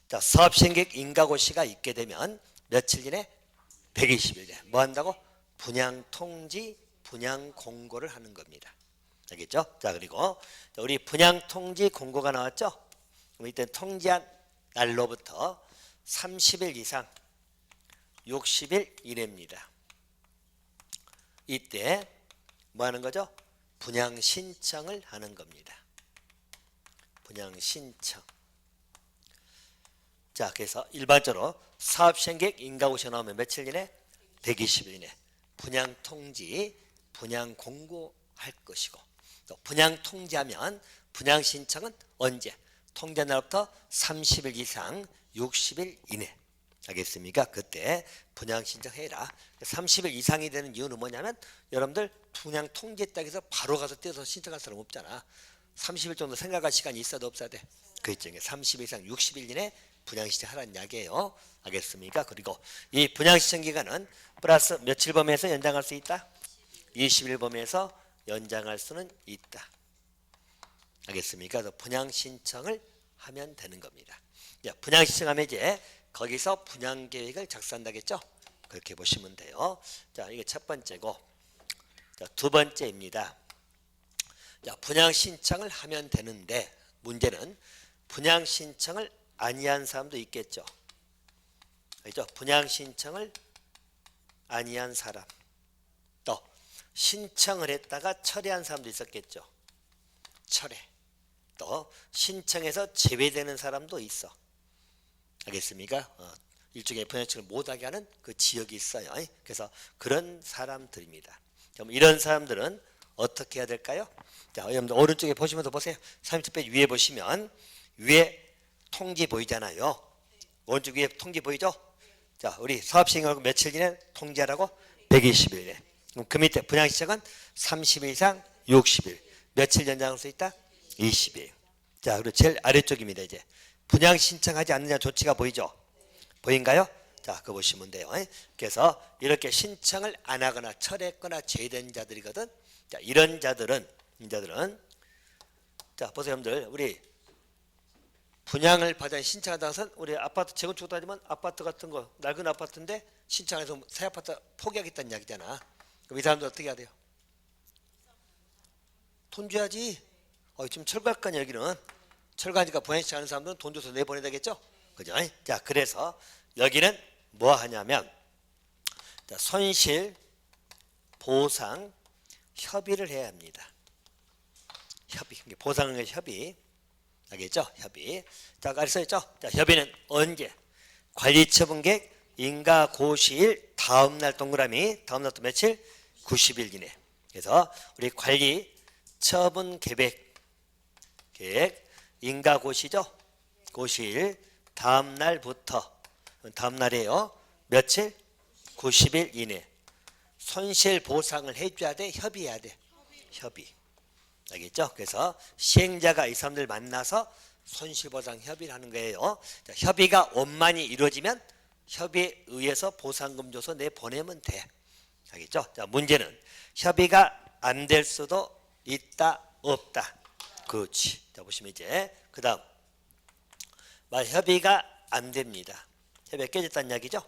자, 사업시행계획 인가고시가 있게 되면 며칠 이내? 120일 이내. 뭐 한다고? 분양통지, 분양공고를 하는 겁니다. 알겠죠? 자, 그리고 우리 분양통지 공고가 나왔죠? 그럼 이때 통지한 날로부터 30일 이상 60일 이내입니다. 이때 뭐 하는 거죠? 분양 신청을 하는 겁니다. 분양 신청. 자, 그래서 일반적으로 사업시행계획 인가고시 나오면 며칠 이내? 120일 이내. 분양 통지, 분양 공고할 것이고 또 분양 통지하면 분양 신청은 언제? 통지한 날부터 30일 이상 60일 이내. 알겠습니까? 그때 분양 신청해라. 30일 이상이 되는 이유는 뭐냐면 여러분들 분양 통지했다고 해서 바로 가서 떼서 신청할 사람 없잖아. 30일 정도 생각할 시간이 있어도 없어야 돼. 그 일정에 30일 이상 60일 이내 분양 신청하라는 이야기예요. 알겠습니까? 그리고 이 분양 신청 기간은 플러스 며칠 범위에서 연장할 수 있다? 20일 범위에서 연장할 수는 있다. 알겠습니까? 그래서 분양 신청을 하면 되는 겁니다. 분양 신청하면 이제 거기서 분양 계획을 작성한다겠죠? 그렇게 보시면 돼요. 자, 이게 첫 번째고, 자, 두 번째입니다. 자, 분양 신청을 하면 되는데 문제는 분양 신청을 아니한 사람도 있겠죠. 그렇죠? 분양 신청을 아니한 사람, 또 신청을 했다가 철회한 사람도 있었겠죠. 철회. 또 신청해서 제외되는 사람도 있어. 알겠습니까? 일종의 분양청을 못하게 하는 그 지역이 있어요. 그래서 그런 사람들입니다. 그럼 이런 사람들은 어떻게 해야 될까요? 자, 여러분들 오른쪽에 보시면서 보세요. 30페이지 위에 보시면 위에 통지 보이잖아요. 오른쪽 위에 통지 보이죠? 자, 우리 사업 시행하고 며칠 전에 통지하라고 120일. 그럼 그 밑에 분양 시작은 30일 이상 60일. 며칠 연장할 수 있다? 20일. 자, 그리고 제일 아래쪽입니다. 이제 분양 신청하지 않느냐 조치가 보이죠? 보인가요? 자, 그거 보시면 돼요. 그래서 이렇게 신청을 안 하거나 철회했거나 제외된 자들이거든. 자, 이런 자들은 자, 보세요, 여러분들. 우리 분양을 받아 신청하다 것은 우리 아파트 재건축 따지면 아파트 같은 거 낡은 아파트인데 신청해서 새 아파트 포기하겠다는 이야기잖아. 그럼 이 사람들 어떻게 해야 돼요? 돈 줘야지. 지금 철거할 거냐 여기는. 철거하니까 분양 신청하는 사람들은 돈 줘서 내보내야 되겠죠? 그죠? 자, 그래서 여기는 뭐 하냐면 자, 손실 보상 협의를 해야 합니다. 협의. 보상의 협의. 알겠죠? 협의. 자, 아래 써있죠? 자, 협의는 언제? 관리처분계획 인가 고시일 다음날 동그라미. 다음날 또 며칠? 90일 이내. 그래서 우리 관리처분 계획 인가 고시죠? 고시일 다음날부터 다음날이에요. 며칠? 90일 이내. 손실 보상을 해줘야 돼? 협의해야 돼? 협의. 알겠죠? 그래서 시행자가 이 사람들 만나서 손실보상 협의를 하는 거예요. 자, 협의가 원만히 이루어지면 협의에 의해서 보상금 줘서 내보내면 돼. 알겠죠? 자, 문제는 협의가 안 될 수도 있다 없다. 그렇지. 자, 보시면 이제 그 다음 협의가 안 됩니다. 협의가 깨졌다는 이야기죠?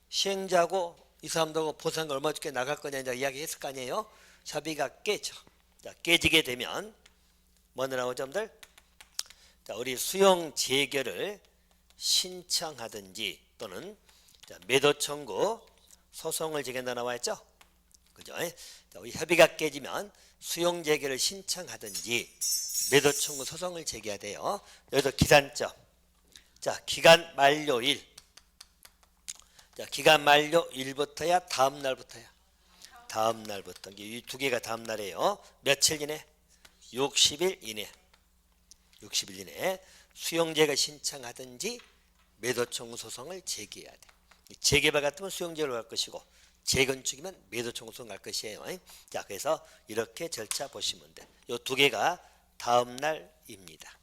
시행자하고 이 사람들하고 보상금 얼마 줄게 나갈 거냐 이제 이야기했을 거 아니에요? 협의가 깨져. 자, 깨지게 되면 뭐 나오죠, 여러분들? 자, 우리 수용 재결을 신청하든지 또는 자, 매도 청구 소송을 제기한다 나와 있죠? 그죠? 자, 우리 협의가 깨지면 수용 재결을 신청하든지 매도 청구 소송을 제기해야 돼요. 여기도 기산점. 자, 기간 만료일. 자, 기간 만료일부터야 다음 날부터야. 다음 날부터. 이 두 개가 다음 날이에요. 며칠 이내? 60일 이내. 60일 이내 수용재가 신청하든지 매도 청구 소송을 제기해야 돼. 재개발 같으면 수용재로 갈 것이고 재건축이면 매도 청구 소송 갈 것이에요. 자, 그래서 이렇게 절차 보시면 돼. 이 두 개가 다음 날입니다.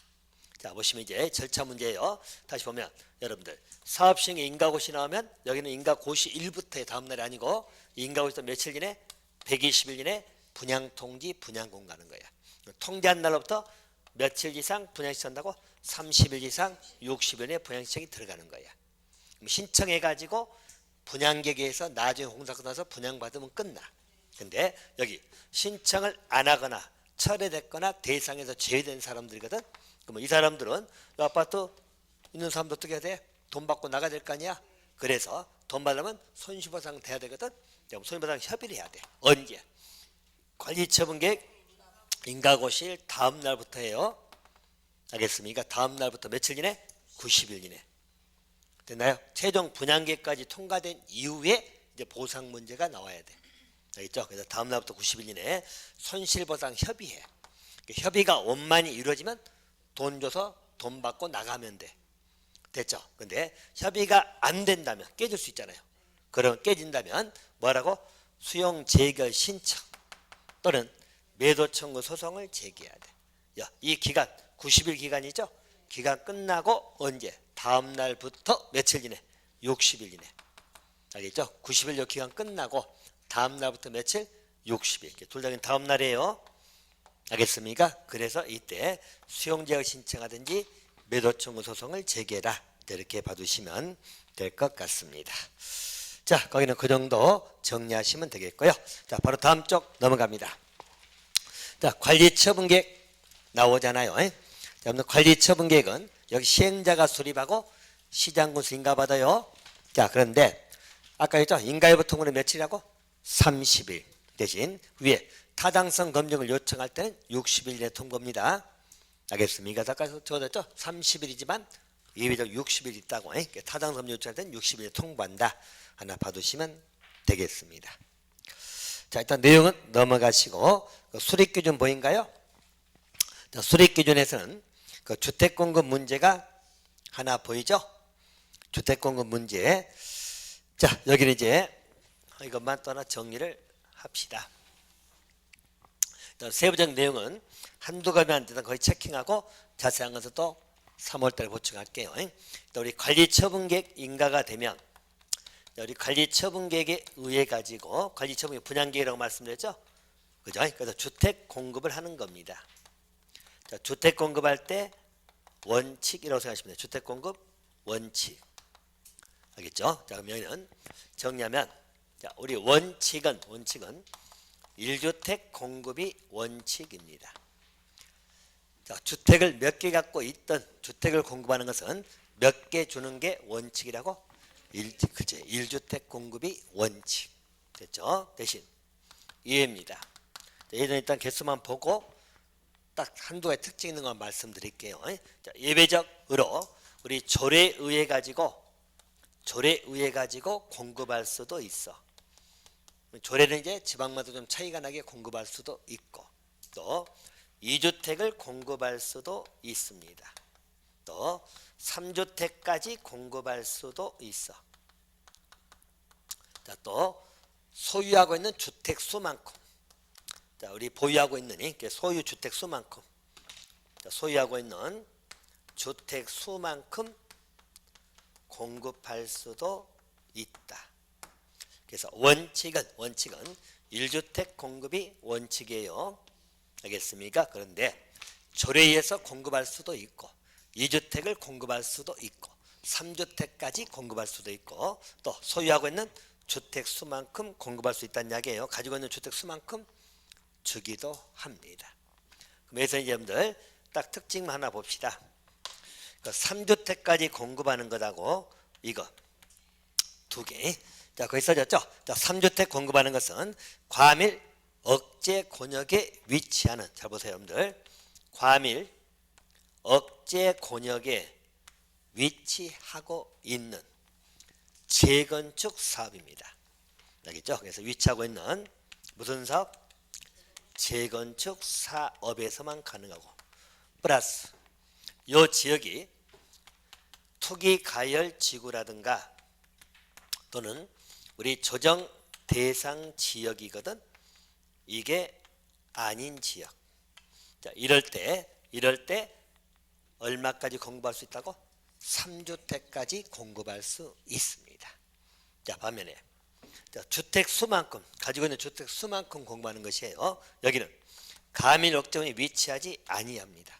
자, 보시면 이제 절차 문제예요. 다시 보면 여러분들 사업 시행에 인가고시 나오면 여기는 인가고시 1부터의 다음 날이 아니고 인가고시도 며칠 이내? 120일 이내 분양통지 분양공 가는 거야. 통지한 날로부터 며칠 이상 분양시킨다고? 30일 이상 60일 이내 분양신청이 들어가는 거야. 신청해가지고 분양계획에서 나중에 공사하고 나서 분양받으면 끝나. 근데 여기 신청을 안 하거나 철회됐거나 대상에서 제외된 사람들이거든. 그러면 이 사람들은 이 아파트 있는 사람도 어떻게 해야 돼? 돈 받고 나가야 될 거 아니야? 그래서 돈 받으면 손실보상 돼야 되거든. 손실보상 협의를 해야 돼. 언제? 관리처분계획 인가고시일 다음 날부터예요. 알겠습니까? 다음 날부터 며칠 이내? 90일 이내. 됐나요? 최종 분양계획까지 통과된 이후에 이제 보상 문제가 나와야 돼. 알겠죠? 그래서 다음 날부터 90일 이내 손실보상 협의해. 협의가 원만히 이루어지면 돈 줘서 돈 받고 나가면 돼. 됐죠? 근데 협의가 안 된다면 깨질 수 있잖아요. 그럼 깨진다면 뭐라고? 수용 재결 신청 또는 매도 청구 소송을 제기해야 돼. 이 기간 90일 기간이죠? 기간 끝나고 언제? 다음 날부터 며칠 이내? 60일 이내. 알겠죠? 90일 기간 끝나고 다음 날부터 며칠? 60일. 둘 다 다음 날이에요. 알겠습니까? 그래서 이때 수용 재결 신청하든지 매도 청구 소송을 제기해라. 이렇게 봐두시면 될 것 같습니다. 자, 거기는 그 정도 정리하시면 되겠고요. 자, 바로 다음 쪽 넘어갑니다. 자, 관리처분계획 나오잖아요. 여러분들 관리처분계획은 여기 시행자가 수립하고 시장군수 인가받아요. 자, 그런데 아까 했죠? 인가일부 통보는 며칠이라고? 30일. 대신 위에 타당성 검증을 요청할 때는 60일 내 통보입니다. 알겠습니까? 아까 적어졌죠? 30일이지만 예외적 60일 있다고. 타당성분 요청할 때는 60일에 통보한다. 하나 봐두시면 되겠습니다. 자, 일단 내용은 넘어가시고 수립기준 보인가요? 수립기준에서는 그 주택공급 문제가 하나 보이죠? 주택공급 문제. 자, 여기는 이제 이것만 또 하나 정리를 합시다. 세부적 내용은 한두 가지 안 되다 거의 체킹하고 자세한 것은 또 3월달에 보충할게요. 우리 관리처분계획 인가가 되면 우리 관리처분계획에 의해 가지고 관리처분계획 분양계획이라고 말씀드렸죠. 그죠? 그래서 주택 공급을 하는 겁니다. 자, 주택 공급할 때 원칙이라고 생각하시면 돼요. 주택 공급 원칙. 알겠죠? 자, 그럼 여기는 정리하면 자, 우리 원칙은 1주택 공급이 원칙입니다. 자, 주택을 몇 개 갖고 있던 주택을 공급하는 것은 몇 개 주는 게 원칙이라고? 1주택 공급이 원칙. 됐죠? 대신 이해입니다. 예전 일단 개수만 보고 딱 한두 가지 특징 있는 것만 말씀드릴게요. 자, 예외적으로 우리 조례에 의해 가지고 공급할 수도 있어. 조례는 이제 지방마다 좀 차이가 나게 공급할 수도 있고, 또 2주택을 공급할 수도 있습니다. 또 3주택까지 공급할 수도 있어. 자, 또 소유하고 있는 주택 수만큼, 자, 우리 보유하고 있는 소유 주택 수만큼, 자, 소유하고 있는 주택 수만큼 공급할 수도 있다. 그래서 원칙은 1주택 공급이 원칙이에요. 알겠습니까? 그런데 조례에 의해서 공급할 수도 있고 2주택을 공급할 수도 있고 3주택까지 공급할 수도 있고 또 소유하고 있는 주택 수만큼 공급할 수 있다는 이야기예요. 가지고 있는 주택 수만큼 주기도 합니다. 그래서 이제 여러분들 딱 특징만 하나 봅시다. 3주택까지 공급하는 것하고 이거 두 개. 자, 거기 써졌죠? 자, 3주택 공급하는 것은 과밀 억제 권역에 위치하는, 잘 보세요, 여러분들. 과밀 억제 권역에 위치하고 있는 재건축 사업입니다. 알겠죠? 그래서 위치하고 있는 무슨 사업? 재건축 사업에서만 가능하고 플러스 이 지역이 투기 가열 지구라든가 또는 우리 조정 대상 지역이거든. 이게 아닌 지역. 자, 이럴 때 얼마까지 공급할 수 있다고? 3주택까지 공급할 수 있습니다. 자, 반면에 자, 주택 수만큼 가지고 있는 주택 수만큼 공급하는 것이에요. 여기는 가밀 억제원이 위치하지 아니합니다.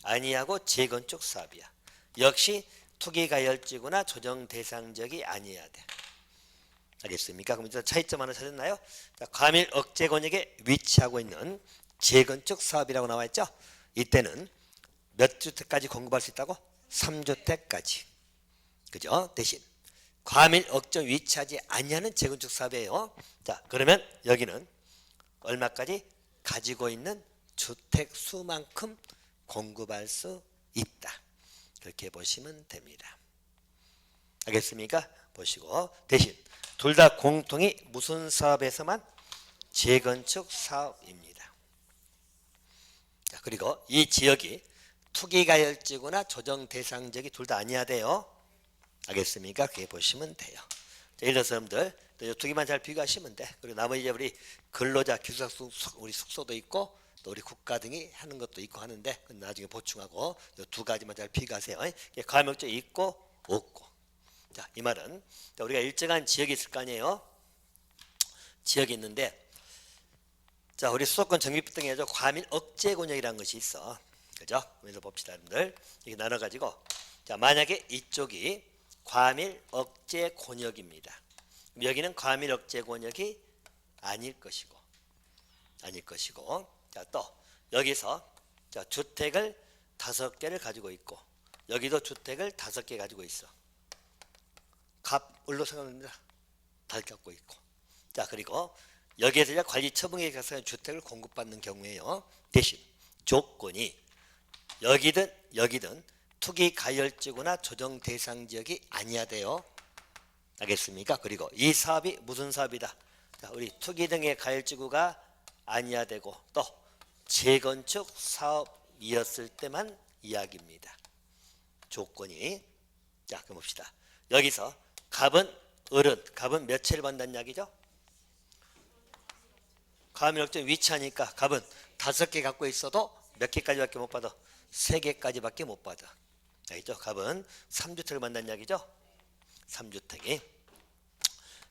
아니하고 재건축 사업이야. 역시 투기 가열지구나 조정 대상 지역이 아니어야 돼. 알겠습니까? 그럼 이제 차이점 하나 찾았나요? 자, 과밀 억제 권역에 위치하고 있는 재건축 사업이라고 나와 있죠? 이때는 몇 주택까지 공급할 수 있다고? 3주택까지. 그죠? 대신 과밀 억제 위치하지 아니하는 재건축 사업이에요. 자, 그러면 여기는 얼마까지? 가지고 있는 주택 수만큼 공급할 수 있다. 그렇게 보시면 됩니다. 알겠습니까? 보시고 대신 둘 다 공통이 무슨 사업에서만? 재건축 사업입니다. 자, 그리고 이 지역이 투기가열지구나 조정 대상 지역이 둘 다 아니어야 돼요. 알겠습니까? 그렇게 보시면 돼요. 자, 예를 들어서 여러분들 이 두 개만 잘 비교하시면 돼. 그리고 나머지 이제 우리 근로자 기숙사 우리 숙소도 있고 또 우리 국가 등이 하는 것도 있고 하는데 나중에 보충하고 이 두 가지만 잘 비교하세요. 과밀억제 있고 없고. 자, 이 말은 우리가 일정한 지역이 있을 거 아니에요. 지역이 있는데 자, 우리 수도권 정비법 등에 과밀 억제 권역이라는 것이 있어. 그죠? 그래서 봅시다, 여러분들. 이렇게 나눠 가지고 자, 만약에 이쪽이 과밀 억제 권역입니다. 여기는 과밀 억제 권역이 아닐 것이고 자, 또 여기서 자, 주택을 5개를 가지고 있고 여기도 주택을 5개 가지고 있어. 갑을로 생각합니다. 다 갖고 있고. 자, 그리고 여기에서 이제 관리처분에 가서 주택을 공급받는 경우에요. 대신 조건이 여기든 투기 가열지구나 조정 대상 지역이 아니야 돼요. 알겠습니까? 그리고 이 사업이 무슨 사업이다. 자, 우리 투기 등의 가열지구가 아니야 되고 또 재건축 사업이었을 때만 이야기입니다. 조건이. 자, 그럼 봅시다. 여기서 갑은 을은 갑은 몇 채를 받는다는 이야기죠? 가압류 억제 위치하니까 갑은 5개 갖고 있어도 몇 개까지밖에 못 받아? 3개까지밖에 못 받아. 알겠죠? 갑은 3주택을 받는다는 이야기죠? 3주택이.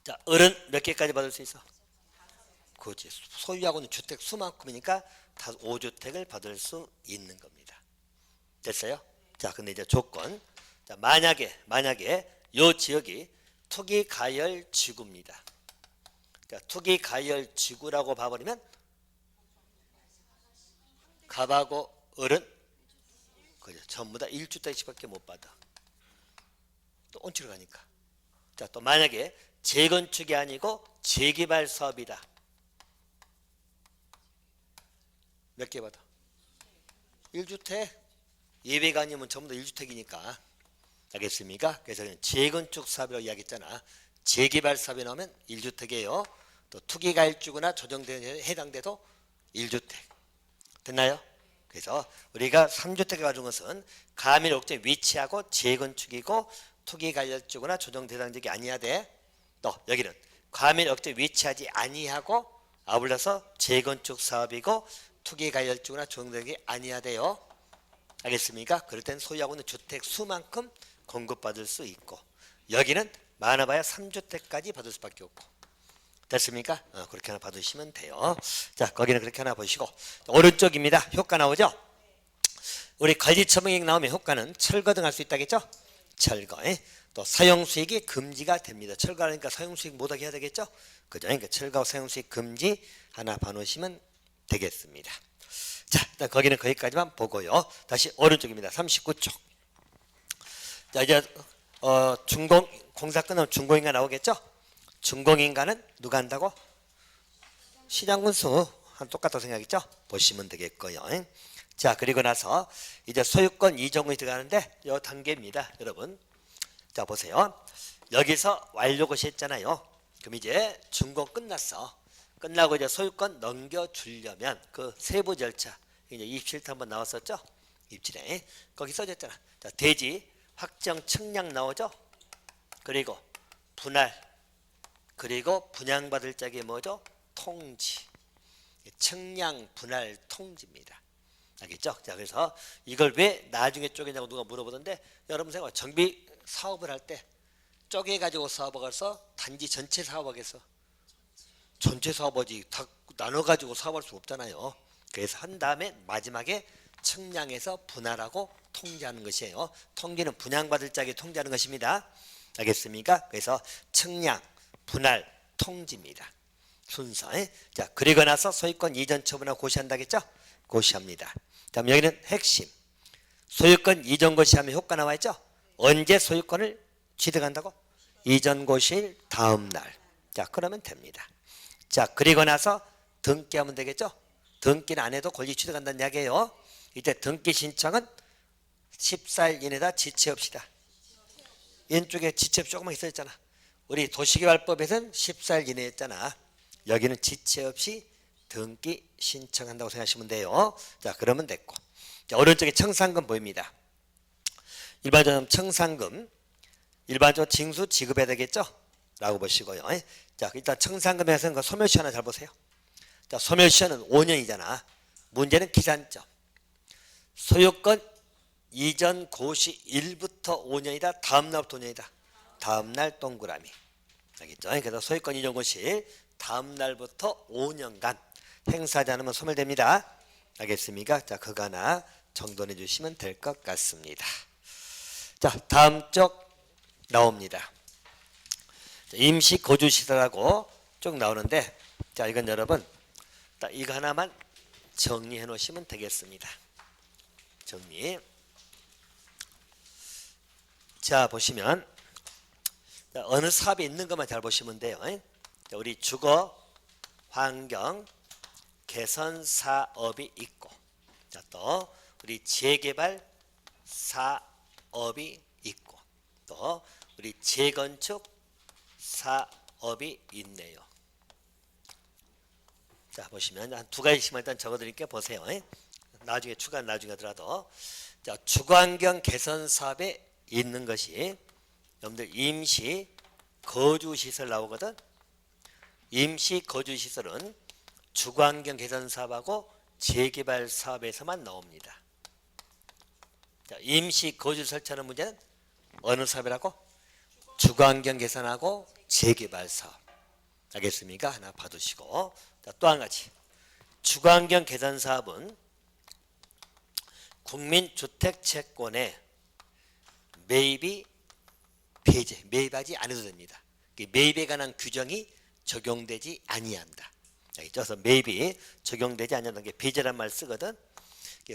자, 을은 몇 개까지 받을 수 있어? 그렇지. 소유하고는 주택 수만큼이니까 5주택을 받을 수 있는 겁니다. 됐어요? 자, 근데 이제 조건. 자, 만약에 요 지역이 투기 가열 지구입니다. 자, 투기 가열 지구라고 봐버리면 갑하고 을은 그죠? 전부 다 1주택씩밖에 못 받아. 또 온치로 가니까. 자, 또 만약에 재건축이 아니고 재개발 사업이다. 몇 개 받아? 1주택. 예배가 아니면 전부 다 1주택이니까. 알겠습니까? 그래서 재건축 사업이라고 이야기했잖아. 재개발 사업에 나오면 1주택이에요. 또 투기가일주구나 조정대에 해당돼도 1주택. 됐나요? 그래서 우리가 3주택을 가진 것은 가압류 옥죄 위치하고 재건축이고 투기가열주구나 조정대상지역이 아니야 돼. 또 여기는 가압류 옥죄 위치하지 아니하고 아울러서 재건축 사업이고 투기가열주구나 조정대상지역이 아니야 돼요. 알겠습니까? 그럴 땐 소유하고 있는 주택 수만큼 공급받을 수 있고 여기는 많아봐야 3주택까지 받을 수밖에 없고. 됐습니까? 그렇게 하나 받으시면 돼요. 자, 거기는 그렇게 하나 보시고 오른쪽입니다. 효과 나오죠? 우리 관리처분계획 나오면 효과는 철거 등 할 수 있다겠죠? 철거. 또 사용수익이 금지가 됩니다. 철거하니까 사용수익 못하게 해야 되겠죠? 그죠? 그러니까 철거 사용수익 금지 하나 봐놓으시면 되겠습니다. 자, 일단 거기는 거기까지만 보고요. 다시 오른쪽입니다. 39쪽. 자, 이제 공사 끝나면 준공인가 나오겠죠? 준공인가는 누가 한다고? 시장군수 똑같다고 생각했죠? 보시면 되겠고요. 자, 그리고 나서 이제 소유권 이전이 들어가는데 이 단계입니다, 여러분. 자, 보세요. 여기서 완료고시 했잖아요. 그럼 이제 준공 끝났어. 끝나고 이제 소유권 넘겨주려면 그 세부 절차, 이제 입실태 한번 나왔었죠? 입실에 거기 써졌잖아. 자, 대지 확정 측량 나오죠? 그리고 분할, 그리고 분양받을 적이 뭐죠? 통지. 측량, 분할, 통지입니다. 알겠죠? 자, 그래서 이걸 왜 나중에 쪼개냐고 누가 물어보던데 여러분 생각, 정비 사업을 할 때 쪼개가지고 사업하겠어? 단지 전체 사업하겠어? 전체 사업하지. 다 나눠가지고 사업할 수 없잖아요. 그래서 한 다음에 마지막에 측량해서 분할하고 통지하는 것이에요. 통지는 분양받을 적에 통지하는 것입니다. 알겠습니까? 그래서 측량, 분할, 통지입니다. 순서. 자, 그리고 나서 소유권 이전 처분하고 고시한다겠죠? 고시합니다. 다음 여기는 핵심. 소유권 이전 고시하면 효과 나와 있죠? 언제 소유권을 취득한다고? 이전 고시일 다음 날. 자, 그러면 됩니다. 자, 그리고 나서 등기하면 되겠죠? 등기는 안 해도 권리 취득한다는 이야기예요. 이때 등기 신청은 14일 이내다 지체합시다. 왼쪽에 지체 조금만 있어있잖아. 우리 도시개발법에서는 14일 이내 했잖아. 여기는 지체 없이 등기 신청한다고 생각하시면 돼요. 자, 그러면 됐고. 자, 오른쪽에 청산금 보입니다. 일반적으로 청산금, 일반적으로 징수 지급해야 되겠죠? 라고 보시고요. 자, 일단 청산금에서는 그 소멸시 하나 잘 보세요. 자, 소멸시효는 5년이잖아. 문제는 기산점. 소유권 이전 고시 1부터 5년이다. 다음 날부터 5년이다. 다음 날 동그라미. 알겠죠? 그래서 소유권 이전 고시 다음 날부터 5년간 행사하지 않으면 소멸됩니다. 알겠습니까? 자, 그거 하나 정돈해 주시면 될 것 같습니다. 자, 다음 쪽 나옵니다. 임시 거주시설하고 쭉 나오는데, 자, 이건 여러분 딱 이거 하나만 정리해 놓으시면 되겠습니다. 정리. 자, 보시면 어느 사업이 있는 것만 잘 보시면 돼요. 자, 우리 주거 환경 개선 사업이 있고, 자, 또 우리 재개발 사업이 있고 또 우리 재건축 사업이 있네요. 자 보시면 한 두 가지씩만 일단 적어드릴게요. 보세요. 나중에 하더라도 자 주거환경 개선 사업에 있는 것이 여러분들 임시 거주시설 나오거든. 임시 거주시설은 주거환경 개선 사업하고 재개발 사업에서만 나옵니다. 자, 임시 거주 설치하는 문제는 어느 사업이라고? 주거환경 개선하고 재개발 사업. 알겠습니까? 하나 봐두시고. 자, 또 한 가지. 주거환경 개선 사업은 국민주택채권에 매입이 배제, 매입하지 않아도 됩니다. 매입에 관한 규정이 적용되지 아니한다. 그래서 매입이 적용되지 않는다는 게 배제란 말 쓰거든.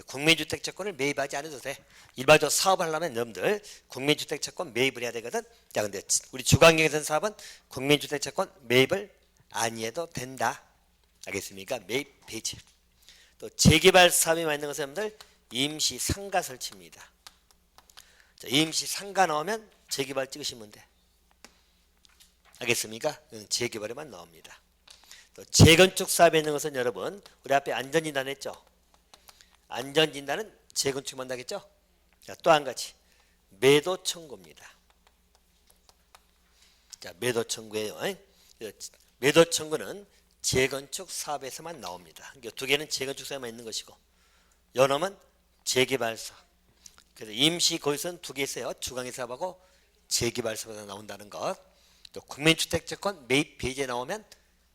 국민주택채권을 매입하지 않아도 돼. 일반적으로 사업하려면 여러분들 국민주택채권 매입을 해야 되거든. 자, 근데 우리 주거환경 개선 사업은 국민주택채권 매입을 안 해도 된다. 알겠습니까? 매입 배제. 또 재개발 사업이 맞는 것은 여러분들 임시 상가 설치입니다. 자, 임시 상가 나오면 재개발 찍으시면 돼. 알겠습니까? 재개발에만 나옵니다. 또 재건축 사업에 있는 것은 여러분 우리 앞에 안전진단 했죠. 안전진단은 재건축만 나겠죠. 자, 또 한 가지 매도 청구입니다. 자, 매도 청구예요. 매도 청구는 재건축 사업에서만 나옵니다. 두 개는 재건축 사업에만 있는 것이고 요놈은 재개발 사업. 그래서 임시 거기서는 두 개 있어요. 주거환경 사업하고 재개발 사업에서 나온다는 것. 또 국민주택채권 매입 배제 나오면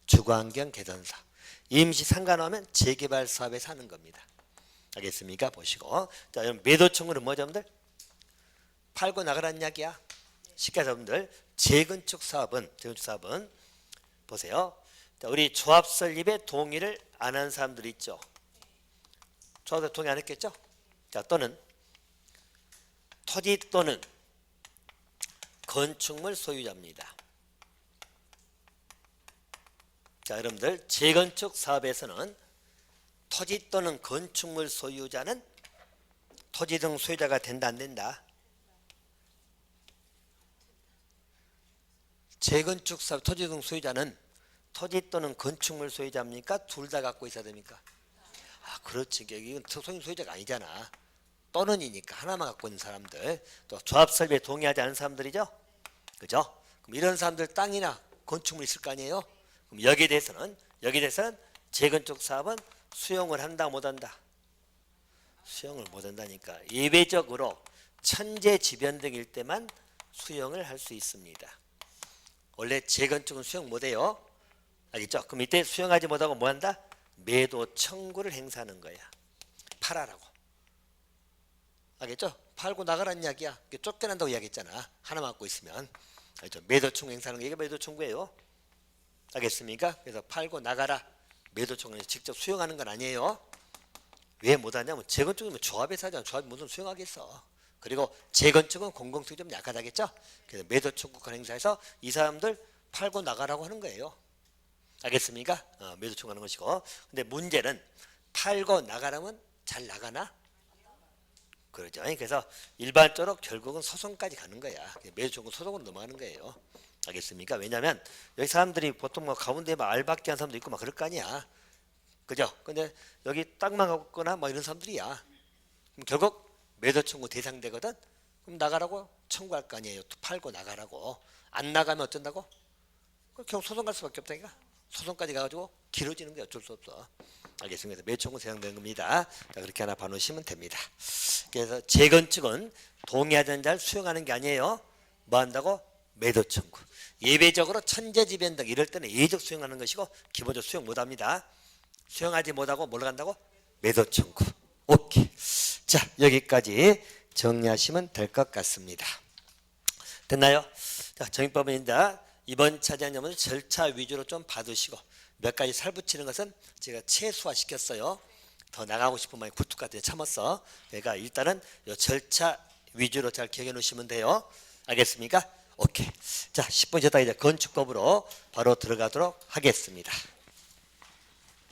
주거환경 개선 사업. 임시 상가 나오면 재개발 사업에서 하는 겁니다. 알겠습니까? 보시고. 자, 여러분 매도 청구는 뭐죠, 여러분들? 팔고 나가라는 이야기야. 쉽게 해서 여러분들 재건축 사업은 보세요. 자, 우리 조합 설립에 동의를 안 한 사람들이 있죠. 조합에 동의 안 했겠죠? 자, 또는 토지 또는 건축물 소유자입니다. 자, 여러분들 재건축 사업에서는 토지 또는 건축물 소유자는 토지 등 소유자가 된다 안 된다? 재건축 사업 토지 등 소유자는 토지 또는 건축물 소유자입니까? 둘 다 갖고 있어야 됩니까? 아, 그렇지. 이건 소유자가 아니잖아. 또는이니까 하나만 갖고 있는 사람들. 또 조합 설립에 동의하지 않은 사람들이죠. 그죠? 그럼 이런 사람들 땅이나 건축물 있을 거 아니에요? 그럼 여기에 대해서는 재건축 사업은 수용을 한다 못 한다? 수용을 못 한다니까. 예외적으로 천재지변 등일 때만 수용을 할 수 있습니다. 원래 재건축은 수용 못 해요. 알겠죠? 그럼 이때 수용하지 못하고 뭐 한다? 매도 청구를 행사하는 거야. 팔아라고. 알겠죠? 팔고 나가라는 이야기야. 쫓겨난다고 이야기했잖아. 하나만 갖고 있으면. 알겠죠? 매도 청구 행사하는 게 이게 매도 청구예요. 알겠습니까? 그래서 팔고 나가라. 매도 청구는 직접 수용하는 건 아니에요. 왜 못하냐면 재건축은 조합에서 하잖아. 조합이 무슨 수용하겠어. 그리고 재건축은 공공성이 좀 약하다겠죠. 그래서 매도 청구권 행사해서 이 사람들 팔고 나가라고 하는 거예요. 알겠습니까? 매도 청구하는 것이고. 근데 문제는 팔고 나가라면 잘 나가나? 그러죠. 그래서 일반적으로 결국은 소송까지 가는 거야. 매도 청구 소송으로 넘어가는 거예요. 알겠습니까? 왜냐하면 여기 사람들이 보통 뭐 가운데 막 알박기 한 사람도 있고 막 그럴 거 아니야. 그죠? 근데 여기 땅만 갖고 있거나 뭐 이런 사람들이야. 그럼 결국 매도 청구 대상되거든. 그럼 나가라고 청구할 거 아니에요. 팔고 나가라고. 안 나가면 어쩐다고? 결국 소송 갈 수밖에 없다니까. 소송까지 가가지고 길어지는 게 어쩔 수 없어. 알겠습니다. 매도 청구 대상되는 겁니다. 자, 그렇게 하나 봐놓으시면 됩니다. 그래서 재건축은 동의하던 자를 수용하는 게 아니에요. 뭐 한다고? 매도 청구. 예외적으로 천재지변 등 이럴 때는 예외적 수용하는 것이고 기본적으로 수용 못합니다. 수용하지 못하고 뭘로 간다고? 매도 청구. 오케이. 자, 여기까지 정리하시면 될 것 같습니다. 됐나요? 자, 정의법입니다. 이번 차지한 점은 절차 위주로 좀 봐두시고 몇 가지 살붙이는 것은 제가 최소화시켰어요. 더 나가고 싶은 마음이 굴뚝 같은 데 참았어. 그러니까 일단은 이 절차 위주로 잘 기억해 놓으시면 돼요. 알겠습니까? 오케이. 자, 10분 쉬었다 이제 건축법으로 바로 들어가도록 하겠습니다.